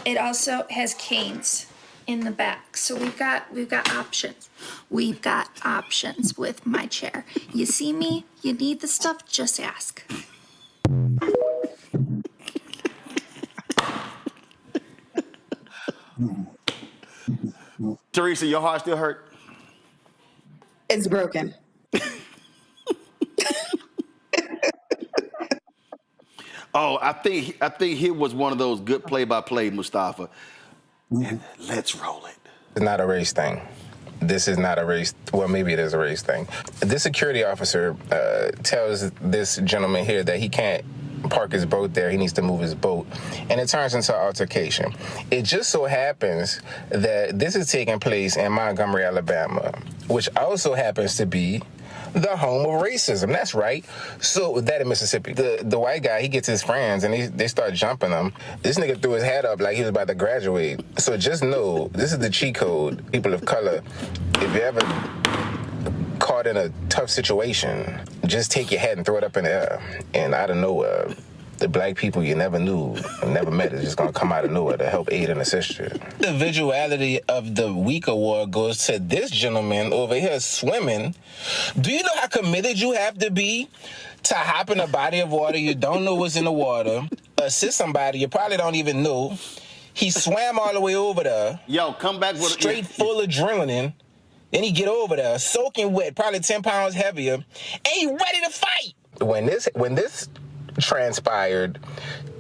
It also has canes in the back, so we've got options. We've got options with my chair. You see me, you need the stuff, just ask. Teresa, your heart still hurt? It's broken. Oh, I think he was one of those good play-by-play, Mustafa. Let's roll it. It's not a race thing. This is not a race. Well, maybe it is a race thing. This security officer tells this gentleman here that he can't park his boat there. He needs to move his boat. And it turns into an altercation. It just so happens that this is taking place in Montgomery, Alabama, which also happens to be the home of racism. That's right. So that in Mississippi, the white guy, he gets his friends and they start jumping him. This nigga threw his hat up like he was about to graduate. So just know, this is the cheat code, people of color. If you ever caught in a tough situation, just take your hat and throw it up in the air. And out of nowhere, the black people you never knew, never met, is just gonna come out of nowhere to help aid and assist you. The visuality of the week award goes to this gentleman over here swimming. Do you know how committed you have to be to hop in a body of water you don't know what's in the water, assist somebody you probably don't even know? He swam all the way over there. Yo, come back with straight full of adrenaline. Then he get over there, soaking wet, probably 10 pounds heavier, and he ready to fight. When this transpired,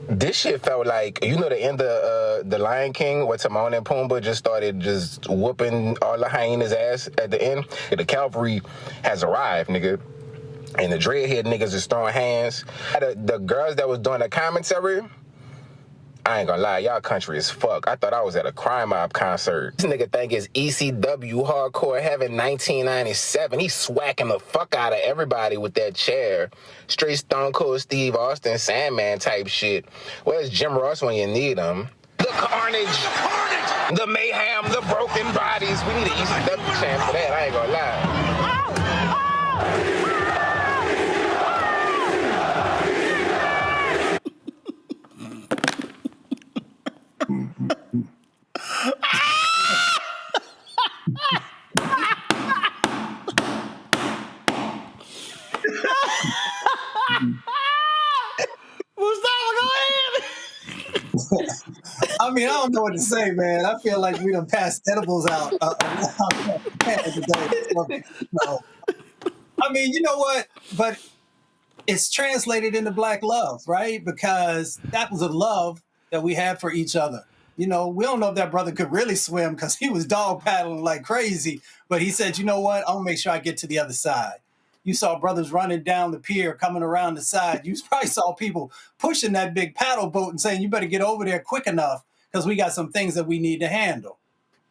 this shit felt like, you know, the end of The Lion King, where Timon and Pumbaa just started just whooping all the hyenas' ass at the end. The cavalry has arrived, nigga. And the dreadhead niggas is throwing hands. The girls that was doing the commentary, I ain't gonna lie, y'all country as fuck. I thought I was at a crime mob concert. This nigga think it's ECW Hardcore Heaven 1997. He swacking the fuck out of everybody with that chair. Straight Stone Cold Steve Austin Sandman type shit. Where's Jim Ross when you need him? The carnage, the mayhem, the broken bodies. We need an ECW chant for that, I ain't gonna lie. I mean, I don't know what to say, man. I feel like we done passed edibles out. No. I mean, you know what? But it's translated into black love, right? Because that was a love that we had for each other. You know, we don't know if that brother could really swim because he was dog paddling like crazy. But he said, you know what? I'm going to make sure I get to the other side. You saw brothers running down the pier, coming around the side. You probably saw people pushing that big paddle boat and saying, you better get over there quick enough because we got some things that we need to handle.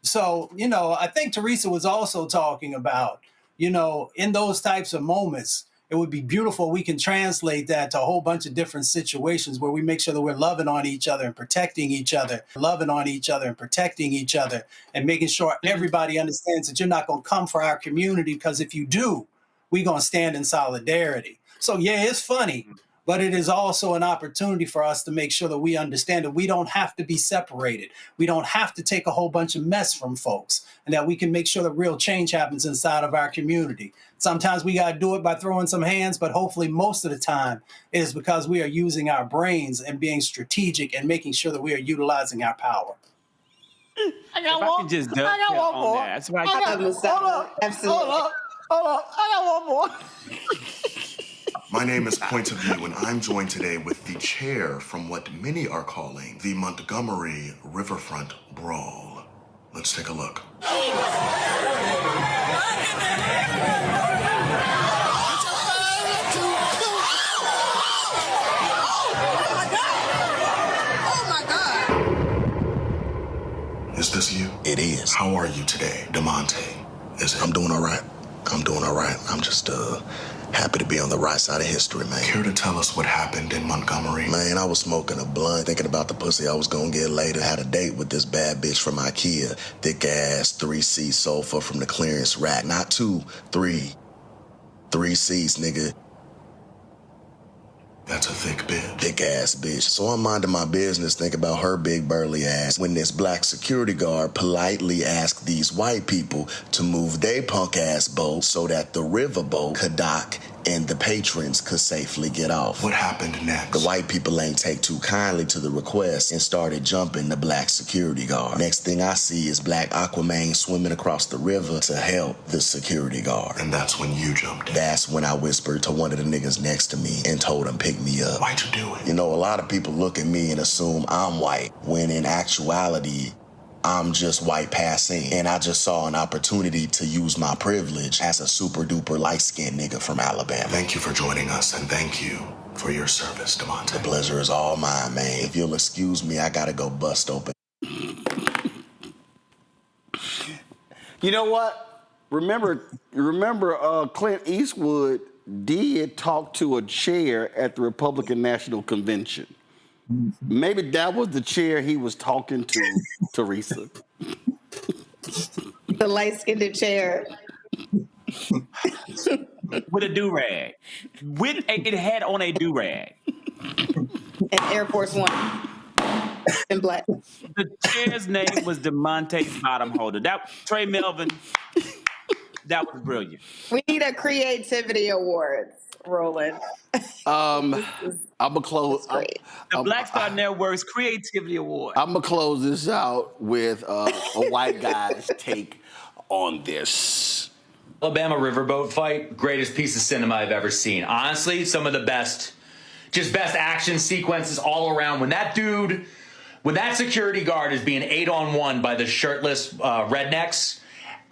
So, you know, I think Teresa was also talking about, you know, in those types of moments, it would be beautiful. We can translate that to a whole bunch of different situations where we make sure that we're loving on each other and protecting each other, and making sure everybody understands that you're not going to come for our community, because if you do, we're going to stand in solidarity. So, yeah, it's funny, but it is also an opportunity for us to make sure that we understand that we don't have to be separated. We don't have to take a whole bunch of mess from folks, and that we can make sure that real change happens inside of our community. Sometimes we got to do it by throwing some hands, but hopefully most of the time it is because we are using our brains and being strategic and making sure that we are utilizing our power. I can just dovetail on that. That's what I got. Hold on. I got one more. My name is Point of View, and I'm joined today with the chair from what many are calling the Montgomery Riverfront Brawl. Let's take a look. Is this you? It is. How are you today, DeMonte? Is it? I'm doing all right. I'm just happy to be on the right side of history, man. Care to tell us what happened in Montgomery? Man, I was smoking a blunt, thinking about the pussy I was gonna get later. Had a date with this bad bitch from IKEA. Thick ass, 3-seat sofa from the clearance rack. Not 2, 3. 3 seats, nigga. That's a thick bitch. Thick ass bitch. So I'm minding my business, thinking about her big burly ass, when this black security guard politely asked these white people to move their punk ass boat so that the riverboat could dock and the patrons could safely get off. What happened next? The white people ain't take too kindly to the request and started jumping the black security guard. Next thing I see is black Aquaman swimming across the river to help the security guard. And that's when you jumped in. That's when I whispered to one of the niggas next to me and told him pick me up. Why'd you do it? You know, a lot of people look at me and assume I'm white, when in actuality, I'm just white passing, and I just saw an opportunity to use my privilege as a super duper light-skinned nigga from Alabama. Thank you for joining us, and thank you for your service, DeMonte. The pleasure is all mine, man. If you'll excuse me, I gotta go bust open. You know what? Remember, Clint Eastwood did talk to a chair at the Republican National Convention. Maybe that was the chair he was talking to, Teresa. The light-skinned chair. With a do-rag. It had on a do-rag. And Air Force One. In black. The chair's name was DeMonte Bottom Holder. That Trey Melvin, that was brilliant. We need a creativity award, Roland. I'm gonna close. The Black Star Network's Creativity Award. I'm gonna close this out with a white guy's take on this. Alabama riverboat fight, greatest piece of cinema I've ever seen. Honestly, some of the best action sequences all around. When that security guard is being 8-on-1 by the shirtless rednecks,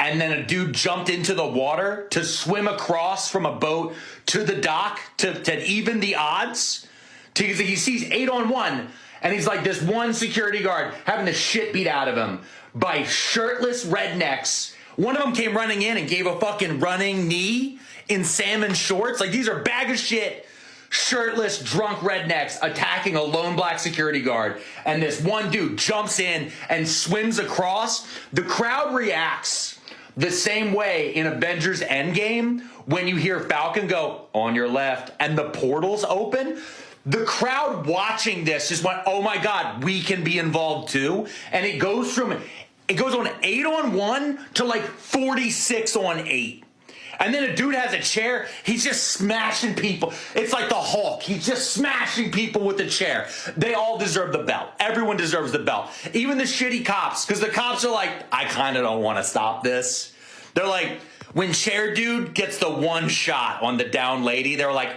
and then a dude jumped into the water to swim across from a boat to the dock to even the odds. He sees 8-on-1, and he's like this one security guard having the shit beat out of him by shirtless rednecks. One of them came running in and gave a fucking running knee in salmon shorts. Like, these are bag of shit, shirtless, drunk rednecks attacking a lone black security guard. And this one dude jumps in and swims across. The crowd reacts the same way in Avengers Endgame when you hear Falcon go, "On your left," and the portals open. The crowd watching this just went, "Oh my God, we can be involved too." And it goes on 8-on-1 to like 46-on-8. And then a dude has a chair. He's just smashing people. It's like the Hulk. He's just smashing people with the chair. They all deserve the belt. Everyone deserves the belt. Even the shitty cops, because the cops are like, I kind of don't want to stop this. They're like, when chair dude gets the one shot on the down lady, they're like,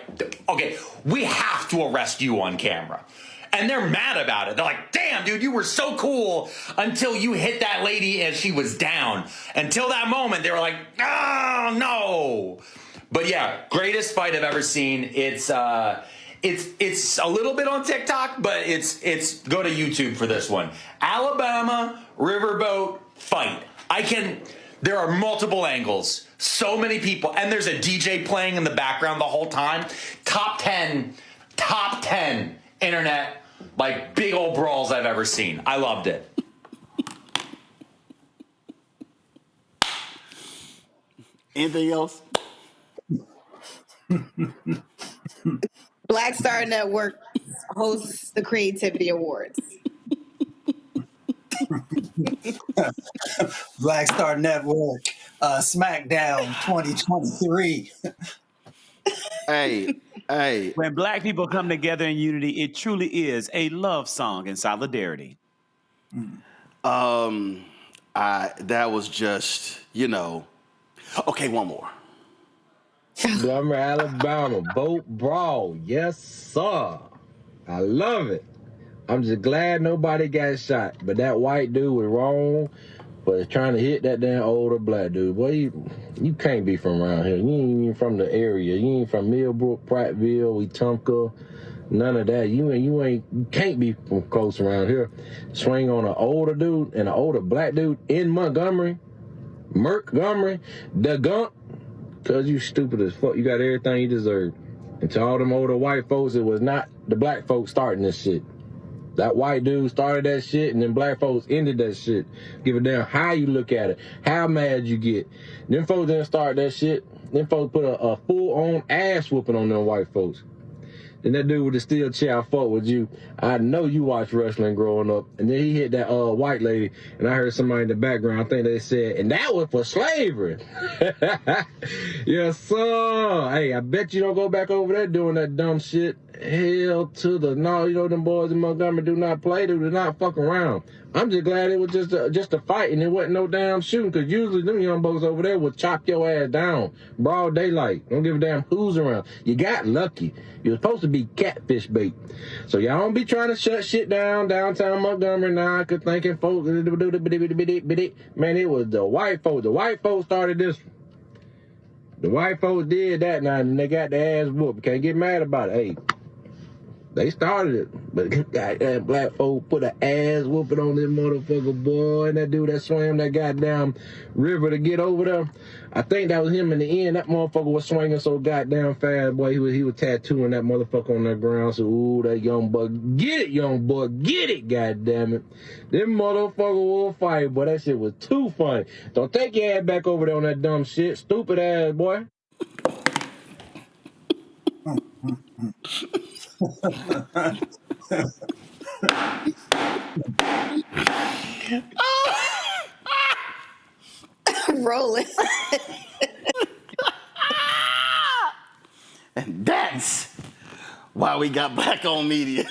okay, we have to arrest you on camera. And they're mad about it. They're like, damn, dude, you were so cool until you hit that lady as she was down. Until that moment, they were like, oh, no. But yeah, greatest fight I've ever seen. It's a little bit on TikTok, but it's go to YouTube for this one. Alabama riverboat fight. There are multiple angles. So many people. And there's a DJ playing in the background the whole time. Top 10 internet, like, big old brawls I've ever seen. I loved it. Anything else? Black Star Network hosts the Creativity Awards. Black Star Network, SmackDown 2023. Hey. When black people come together in unity, it truly is a love song in solidarity. That was just, Okay, one more. Montgomery, Alabama, boat brawl. Yes, sir. I love it. I'm just glad nobody got shot. But that white dude was wrong for trying to hit that damn older black dude. Boy, you can't be from around here. You ain't even from the area. You ain't from Millbrook, Prattville, Wetumpka, none of that. You can't be from close around here. Swing on an older dude and an older black dude in Montgomery, the Gump, because you stupid as fuck. You got everything you deserve. And to all them older white folks, it was not the black folks starting this shit. That white dude started that shit, and then black folks ended that shit. Give a damn how you look at it, how mad you get. Them folks didn't start that shit. Them folks put a full-on ass whooping on them white folks. Then that dude with the steel chair, I fought with you. I know you watched wrestling growing up. And then he hit that white lady, and I heard somebody in the background, I think they said, and that was for slavery. Yes, sir. Hey, I bet you don't go back over there doing that dumb shit. Hell to the no. Them boys in Montgomery do not play. They do not fuck around. I'm just glad it was just a fight and it wasn't no damn shooting, because usually them young boys over there would chop your ass down. Broad daylight. Don't give a damn who's around. You got lucky. You're supposed to be catfish bait. So y'all don't be trying to shut shit down downtown Montgomery now, cause thinking folks, man, it was the white folks. The white folks started this one. The white folks did that now, and they got their ass whooped. Can't get mad about it. Hey, They started it, but goddamn black folk put an ass whooping on this motherfucker, boy. And that dude that swam that goddamn river to get over there, I think that was him in the end. That motherfucker was swinging so goddamn fast, boy. He was tattooing that motherfucker on that ground. So, ooh, that young buck, get it, young buck, get it, goddamn it. Them motherfucker will fight, boy. That shit was too funny. Don't take your ass back over there on that dumb shit, stupid ass, boy. Rolling. And that's why we got black on media.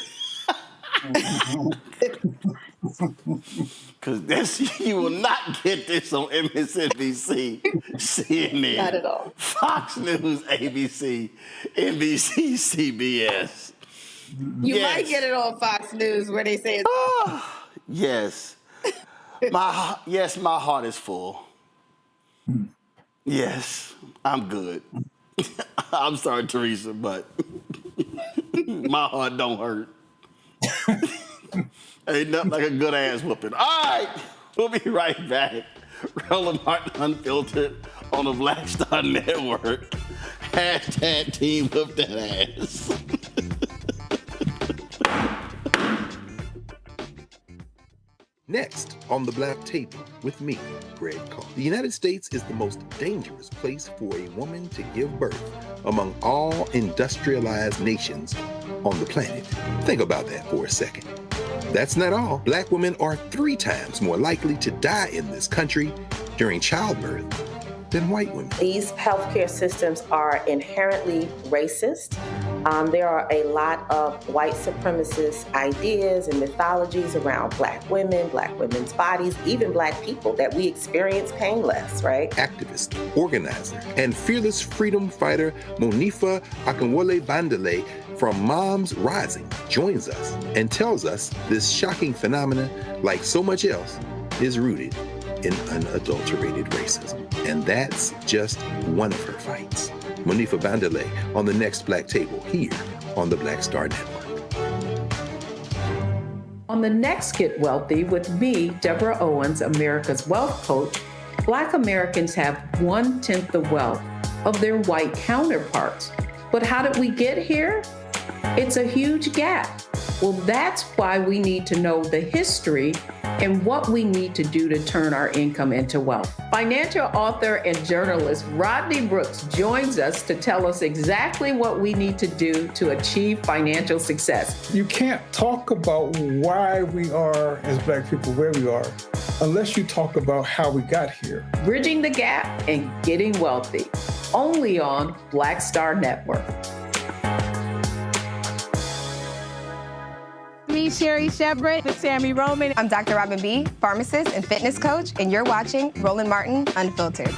Because this, you will not get this on MSNBC, CNN, Not at all. Fox News, ABC, NBC, CBS. You might get it on Fox News where they say it's Yes. My heart is full. Yes, I'm good. I'm sorry, Teresa, but my heart don't hurt. Ain't nothing like a good ass whooping. All right, we'll be right back. Roland Martin Unfiltered on the Black Star Network. Hashtag team whip that ass. Next on the Black Table with me, Greg Carr. The United States is the most dangerous place for a woman to give birth among all industrialized nations on the planet. Think about that for a second. That's not all. Black women are 3 times more likely to die in this country during childbirth than white women. These healthcare systems are inherently racist. There are a lot of white supremacist ideas and mythologies around black women's bodies, even black people, that we experience painless, right? Activist, organizer, and fearless freedom fighter Monifa Akinwole Bandele from Moms Rising joins us and tells us this shocking phenomenon, like so much else, is rooted in unadulterated racism. And that's just one of her fights. Monifa Bandele on the next Black Table here on the Black Star Network. On the next Get Wealthy with me, Deborah Owens, America's Wealth Coach, Black Americans have 1/10 the wealth of their white counterparts. But how did we get here? It's a huge gap. Well, that's why we need to know the history and what we need to do to turn our income into wealth. Financial author and journalist Rodney Brooks joins us to tell us exactly what we need to do to achieve financial success. You can't talk about why we are, as Black people, where we are, unless you talk about how we got here. Bridging the Gap and Getting Wealthy, only on Black Star Network. Me, Sherry Shepard, with Sammy Roman. I'm Dr. Robin B., pharmacist and fitness coach, and you're watching Roland Martin Unfiltered.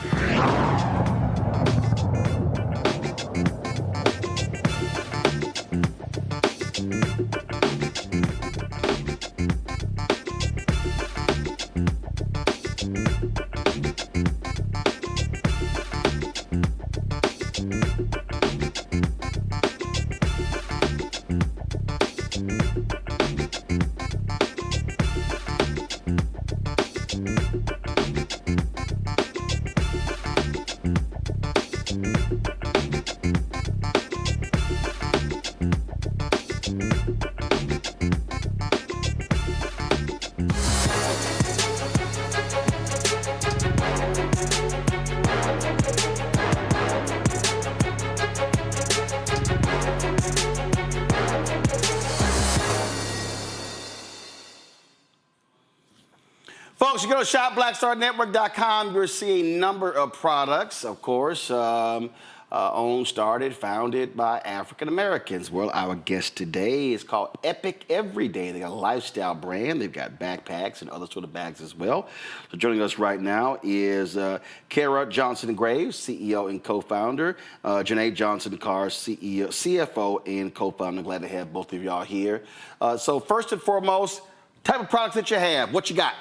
Folks, you go to shopblackstarnetwork.com. You'll see a number of products, of course, owned, started, founded by African Americans. Well, our guest today is called Epic Everyday. They got a lifestyle brand. They've got backpacks and other sort of bags as well. So joining us right now is Kara Johnson-Graves, CEO and co-founder. Janae Johnson-Carr, CEO, CFO and co-founder. Glad to have both of y'all here. So first and foremost, type of products that you have. What you got?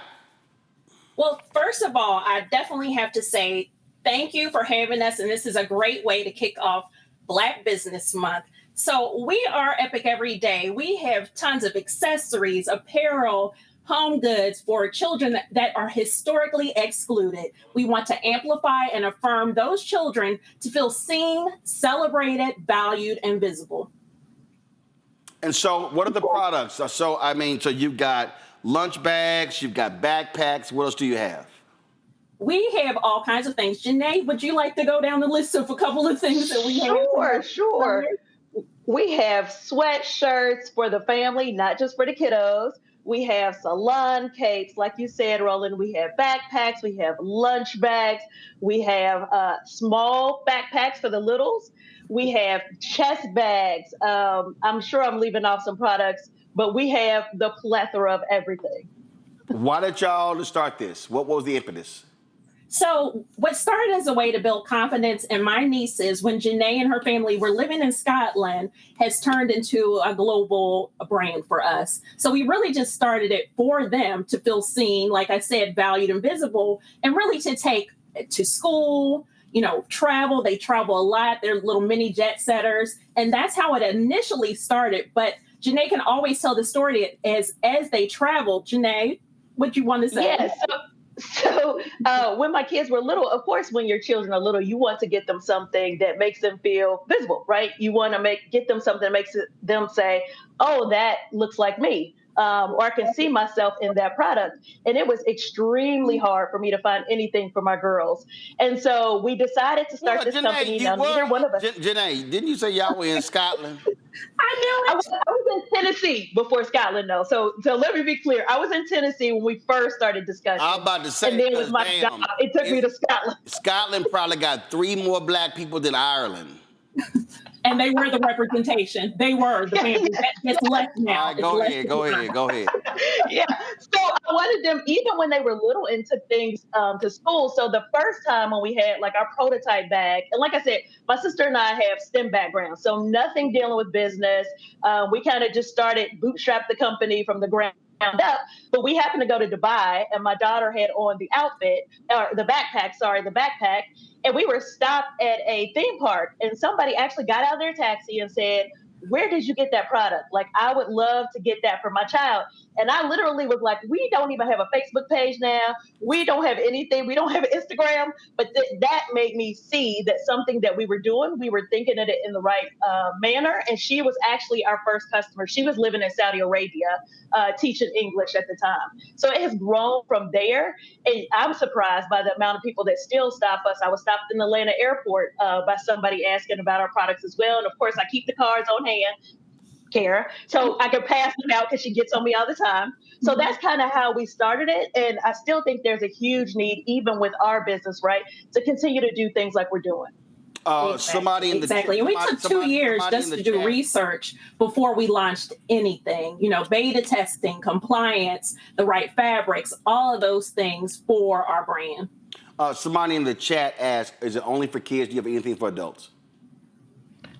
Well, first of all, I definitely have to say thank you for having us. And this is a great way to kick off Black Business Month. So we are Epic every day. We have tons of accessories, apparel, home goods for children that are historically excluded. We want to amplify and affirm those children to feel seen, celebrated, valued, and visible. And so what are the products? So you've got lunch bags, you've got backpacks. What else do you have? We have all kinds of things. Janae, would you like to go down the list of a couple of things that we have? Sure. We have sweatshirts for the family, not just for the kiddos. We have salon capes, like you said, Roland. We have backpacks. We have lunch bags. We have small backpacks for the littles. We have chest bags. I'm sure I'm leaving off some products, but we have the plethora of everything. Why did y'all start this? What was the impetus? So what started as a way to build confidence in my nieces when Janae and her family were living in Scotland has turned into a global brand for us. So we really just started it for them to feel seen, like I said, valued and visible, and really to take to school, travel. They travel a lot. They're little mini jet setters. And that's how it initially started. But Janae can always tell the story as they travel. Janae, what do you want to say? Yes. So when my kids were little, of course, when your children are little, you want to get them something that makes them feel visible, right? You want to get them something that makes them say, oh, that looks like me. Or I can see myself in that product. And it was extremely hard for me to find anything for my girls. And so we decided to start this company. Now, neither one of us. Janae, didn't you say y'all were in Scotland? I was in Tennessee before Scotland, though. So let me be clear. I was in Tennessee when we first started discussing. I was about to say, and then with my job, it took me to Scotland. Scotland probably got 3 more black people than Ireland. And they were the representation. They were the family. That's left now. All right, go ahead. Yeah. So I wanted them, even when they were little, and took things to school. So the first time when we had like our prototype bag, and like I said, my sister and I have STEM background, so nothing dealing with business. We kind of just started bootstrap the company from the ground up, but we happened to go to Dubai, and my daughter had on the backpack, and we were stopped at a theme park, and somebody actually got out of their taxi and said, where did you get that product? Like, I would love to get that for my child. And I literally was like, we don't even have a Facebook page now. We don't have anything. We don't have an Instagram. But that made me see that something that we were doing, we were thinking of it in the right manner. And she was actually our first customer. She was living in Saudi Arabia, teaching English at the time. So it has grown from there. And I'm surprised by the amount of people that still stop us. I was stopped in the Atlanta airport by somebody asking about our products as well. And of course, I keep the cards on hand, Kara, so I can pass them out because she gets on me all the time. So that's kind of how we started it. And I still think there's a huge need, even with our business, right, to continue to do things like we're doing. Somebody in the And we took 2 years just to do research before we launched anything. Beta testing, compliance, the right fabrics, all of those things for our brand. Somebody in the chat asked, is it only for kids? Do you have anything for adults?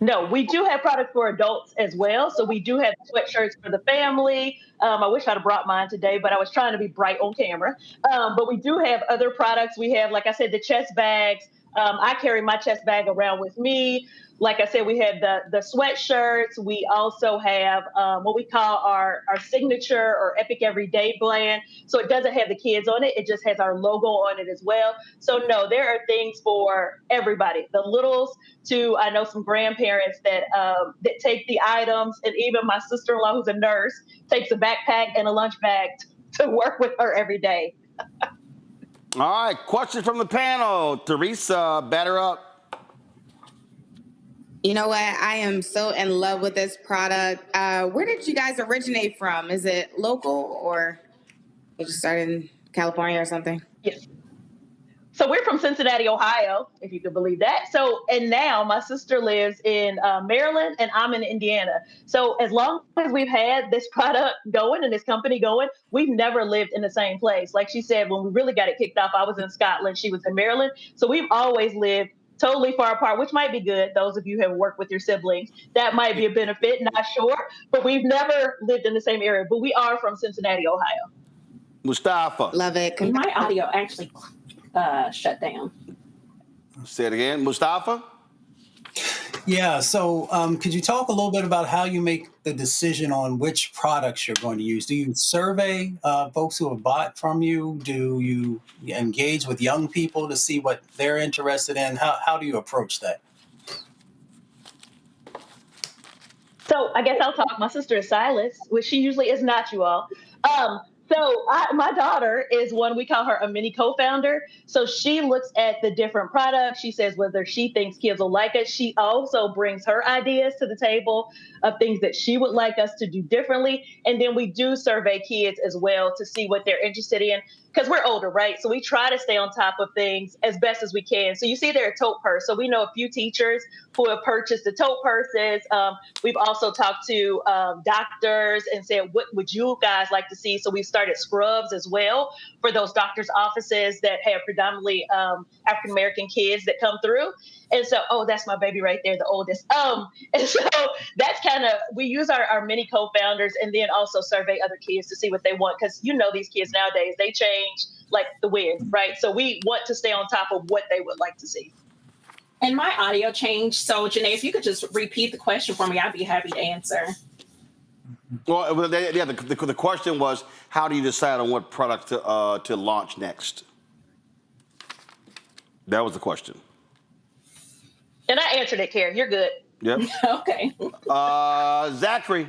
No, we do have products for adults as well. So we do have sweatshirts for the family. I wish I'd have brought mine today, but I was trying to be bright on camera. But we do have other products. We have, like I said, the chest bags. I carry my chest bag around with me. Like I said, we have the sweatshirts. We also have what we call our signature or Epic Everyday brand. So it doesn't have the kids on it. It just has our logo on it as well. So no, there are things for everybody, the littles to, I know some grandparents that take the items. And even my sister-in-law, who's a nurse, takes a backpack and a lunch bag to work with her every day. All right, question from the panel. Teresa, batter up. You know what? I am so in love with this product. Where did you guys originate from? Is it local or did you start in California or something? Yes. So we're from Cincinnati, Ohio, if you could believe that. And now my sister lives in Maryland and I'm in Indiana. So as long as we've had this product going and this company going, we've never lived in the same place. Like she said, when we really got it kicked off, I was in Scotland, she was in Maryland. So we've always lived totally far apart, which might be good. Those of you who have worked with your siblings, that might be a benefit, not sure. But we've never lived in the same area. But we are from Cincinnati, Ohio. Mustafa. Love it. My audio actually shut down. Say it again. Mustafa? Yeah, so could you talk a little bit about how you make the decision on which products you're going to use? Do you survey folks who have bought from you? Do you engage with young people to see what they're interested in? How do you approach that? So I guess I'll talk. My sister is Silas, which she usually is not, you all. My daughter is one, we call her a mini co-founder. So she looks at the different products. She says whether she thinks kids will like it. She also brings her ideas to the table of things that she would like us to do differently. And then we do survey kids as well to see what they're interested in, because we're older, right? So we try to stay on top of things as best as we can. So you see there a tote purse. So we know a few teachers who have purchased the tote purses. We've also talked to doctors and said, what would you guys like to see? So we started scrubs as well for those doctors' offices that have predominantly African-American kids that come through. And so, oh, that's my baby right there, the oldest. And so that's kind of, we use our mini co-founders and then also survey other kids to see what they want. Because you know these kids nowadays, they change like the wind, right? So we want to stay on top of what they would like to see. And my audio changed. So Janae, if you could just repeat the question for me, I'd be happy to answer. Well, the question was, how do you decide on what product to launch next? That was the question. And I answered it, Karen. You're good. Yep. Okay. Zachary.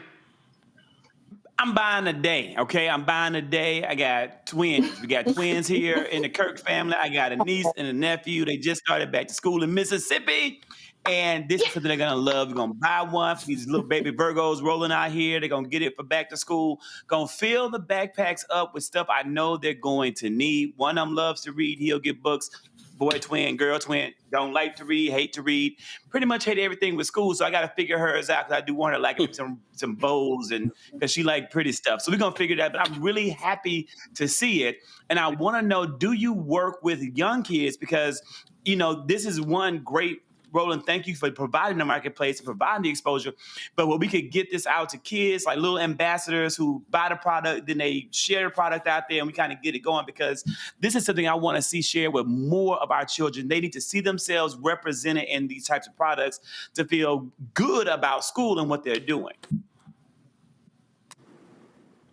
I'm buying a day, okay? I'm buying a day. I got twins. We got twins here in the Kirk family. I got a niece and a nephew. They just started back to school in Mississippi. And this is something they're going to love. We're going to buy one for these little baby Virgos rolling out here. They're going to get it for back to school. Going to fill the backpacks up with stuff I know they're going to need. One of them loves to read. He'll get books. Boy twin, girl twin, don't like to read, hate to read. Pretty much hate everything with school, so I got to figure hers out because I do want her like some bows and because she like pretty stuff. So we're going to figure that out. But I'm really happy to see it. And I want to know, do you work with young kids? Because, you know, this is one great Roland, thank you for providing the marketplace and providing the exposure. But when we could get this out to kids, like little ambassadors who buy the product, then they share the product out there and we kind of get it going, because this is something I want to see shared with more of our children. They need to see themselves represented in these types of products to feel good about school and what they're doing.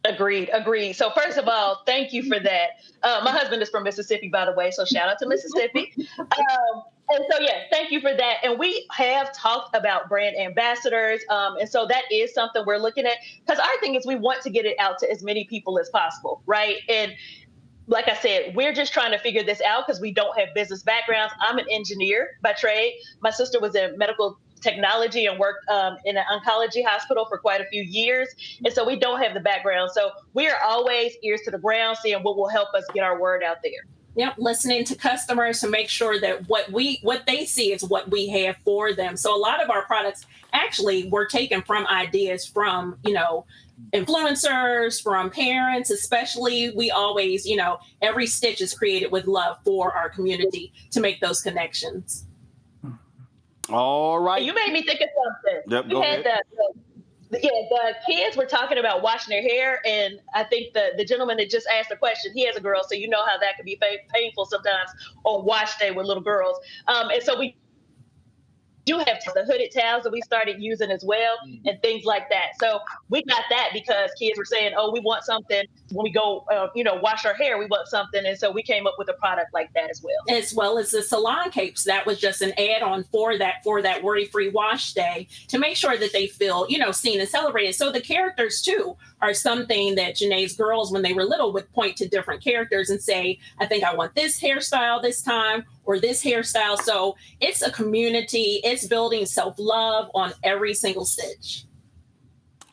Agreed. So first of all, thank you for that. My husband is from Mississippi, by the way, so shout out to Mississippi. And so, yeah, thank you for that. And we have talked about brand ambassadors. And so that is something we're looking at, because our thing is we want to get it out to as many people as possible, right? And like I said, we're just trying to figure this out because we don't have business backgrounds. I'm an engineer by trade. My sister was in medical technology and worked in an oncology hospital for quite a few years. And so we don't have the background. So we are always ears to the ground, seeing what will help us get our word out there. Yep, listening to customers to make sure that what they see is what we have for them. So a lot of our products actually were taken from ideas from, influencers, from parents, especially. We always, every stitch is created with love for our community to make those connections. All right. You made me think of something. Yep, go ahead. The kids were talking about washing their hair, and I think the gentleman that just asked the question, he has a girl, so you know how that can be painful sometimes on wash day with little girls. And so we do have the hooded towels that we started using as well, and things like that. So we got that because kids were saying, oh, we want something when we go, wash our hair, we want something. And so we came up with a product like that as well. As well as the salon capes. That was just an add-on for that worry-free wash day to make sure that they feel, seen and celebrated. So the characters too are something that Janae's girls, when they were little, would point to different characters and say, I think I want this hairstyle this time, or this hairstyle. So it's a community. It's building self-love on every single stitch.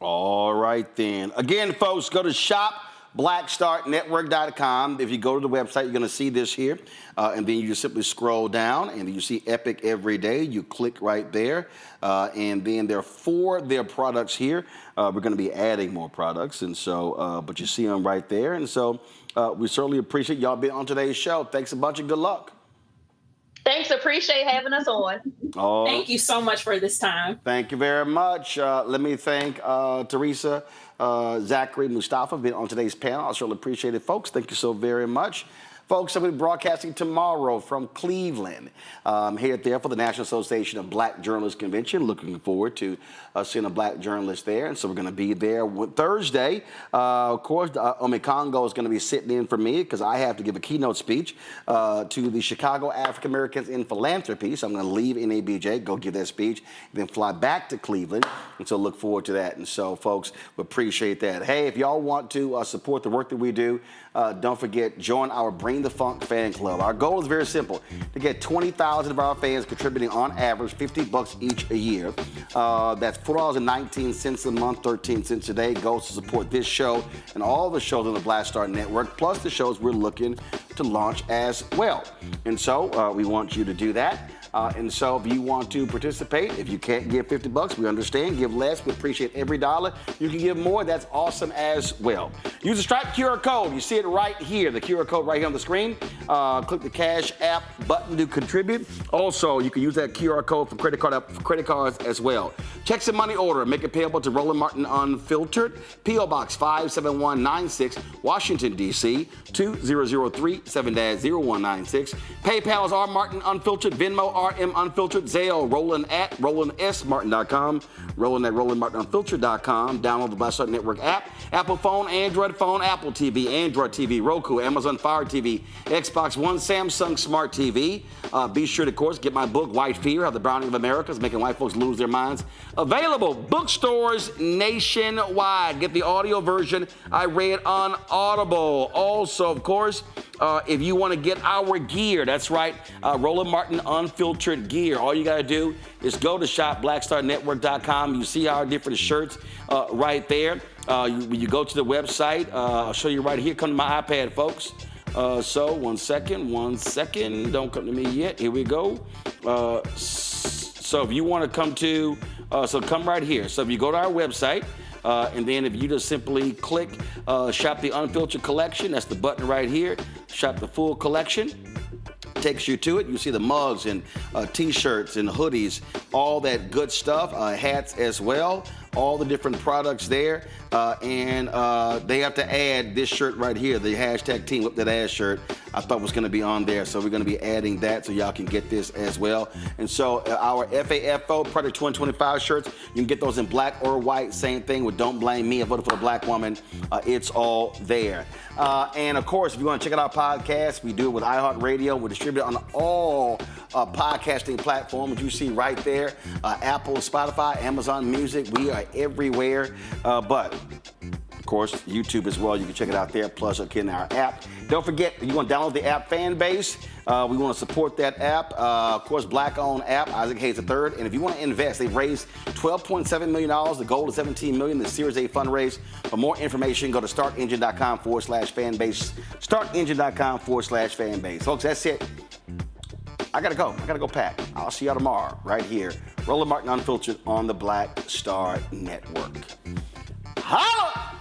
All right, then. Again, folks, go to shopblackstarnetwork.com. If you go to the website, you're going to see this here. And then you just simply scroll down, and you see Epic Every Day. You click right there. And then there are 4 of their products here. We're going to be adding more products. And so, but you see them right there. And so we certainly appreciate y'all being on today's show. Thanks a bunch and good luck. Thanks. Appreciate having us on. Oh, thank you so much for this time. Thank you very much. Let me thank Teresa, Zachary, Mustafa being on today's panel. I certainly appreciate it, folks. Thank you so very much. Folks, I'm going to be broadcasting tomorrow from Cleveland. Here there for the National Association of Black Journalists Convention. Looking forward to seeing a black journalist there. And so we're going to be there Thursday. Of course, Omi Congo is going to be sitting in for me because I have to give a keynote speech to the Chicago African Americans in Philanthropy. So I'm going to leave NABJ, go give that speech, then fly back to Cleveland. And so look forward to that. And so, folks, we appreciate that. Hey, if y'all want to support the work that we do, don't forget, join our Bring the Funk fan club. Our goal is very simple, to get 20,000 of our fans contributing on average $50 each a year. That's $4.19 a month, 13 cents a day, goes to support this show and all the shows on the Black Star Network, plus the shows we're looking to launch as well. And so we want you to do that. And so if you want to participate, if you can't give $50, we understand. Give less. We appreciate every dollar. You can give more. That's awesome as well. Use the Stripe QR code. You see it right here, the QR code right here on the screen. Click the Cash App button to contribute. Also, you can use that QR code for credit cards as well. Checks and money order. Make it payable to Roland Martin Unfiltered. P.O. Box 57196, Washington, D.C. 2003-7-0196. PayPal is R Martin Unfiltered. Venmo RM Unfiltered. Zelle Roland at RolandSMartin.com. Roland at RolandMartinUnfiltered.com. Download the Black Star Network app. Apple phone, Android phone, Apple TV, Android TV, Roku, Amazon Fire TV, Xbox One, Samsung Smart TV. Be sure to, of course, get my book, White Fear, How the Browning of America is Making White Folks Lose Their Minds. Available bookstores nationwide. Get the audio version I read on Audible. Also, of course, if you want to get our gear, that's right, Roland Martin Unfiltered gear. All you got to do is go to shopblackstarnetwork.com. You see our different shirts right there. You go to the website. I'll show you right here. Come to my iPad, folks. So one second. Don't come to me yet. Here we go. So if you want to come to, so come right here. So if you go to our website, and then if you just simply click Shop the Unfiltered Collection, that's the button right here. Shop the full collection. Takes you to it. You see the mugs and t-shirts and hoodies, all that good stuff, hats as well, all the different products there. And they have to add this shirt right here, the hashtag Team Whip That Ass shirt. I thought was going to be on there, so we're going to be adding that so y'all can get this as well. And so our FAFO Project 2025 shirts, you can get those in black or white. Same thing with Don't Blame Me, I Voted for a Black Woman. It's all there. And of course, if you want to check out our podcast, we do it with iHeartRadio. We distribute it on all podcasting platforms you see right there. Apple, Spotify, Amazon Music. We are everywhere. But of course, YouTube as well. You can check it out there. Plus, again, our app. Don't forget, you want to download the app Fanbase. We want to support that app. Of course, black-owned app, Isaac Hayes III. And if you want to invest, they've raised $12.7 million. The goal is $17 million. The Series A fundraise. For more information, go to startengine.com/fanbase. Startengine.com/fanbase. Folks, that's it. I gotta go pack. I'll see y'all tomorrow right here. Roland Martin Unfiltered on the Black Star Network. Holla!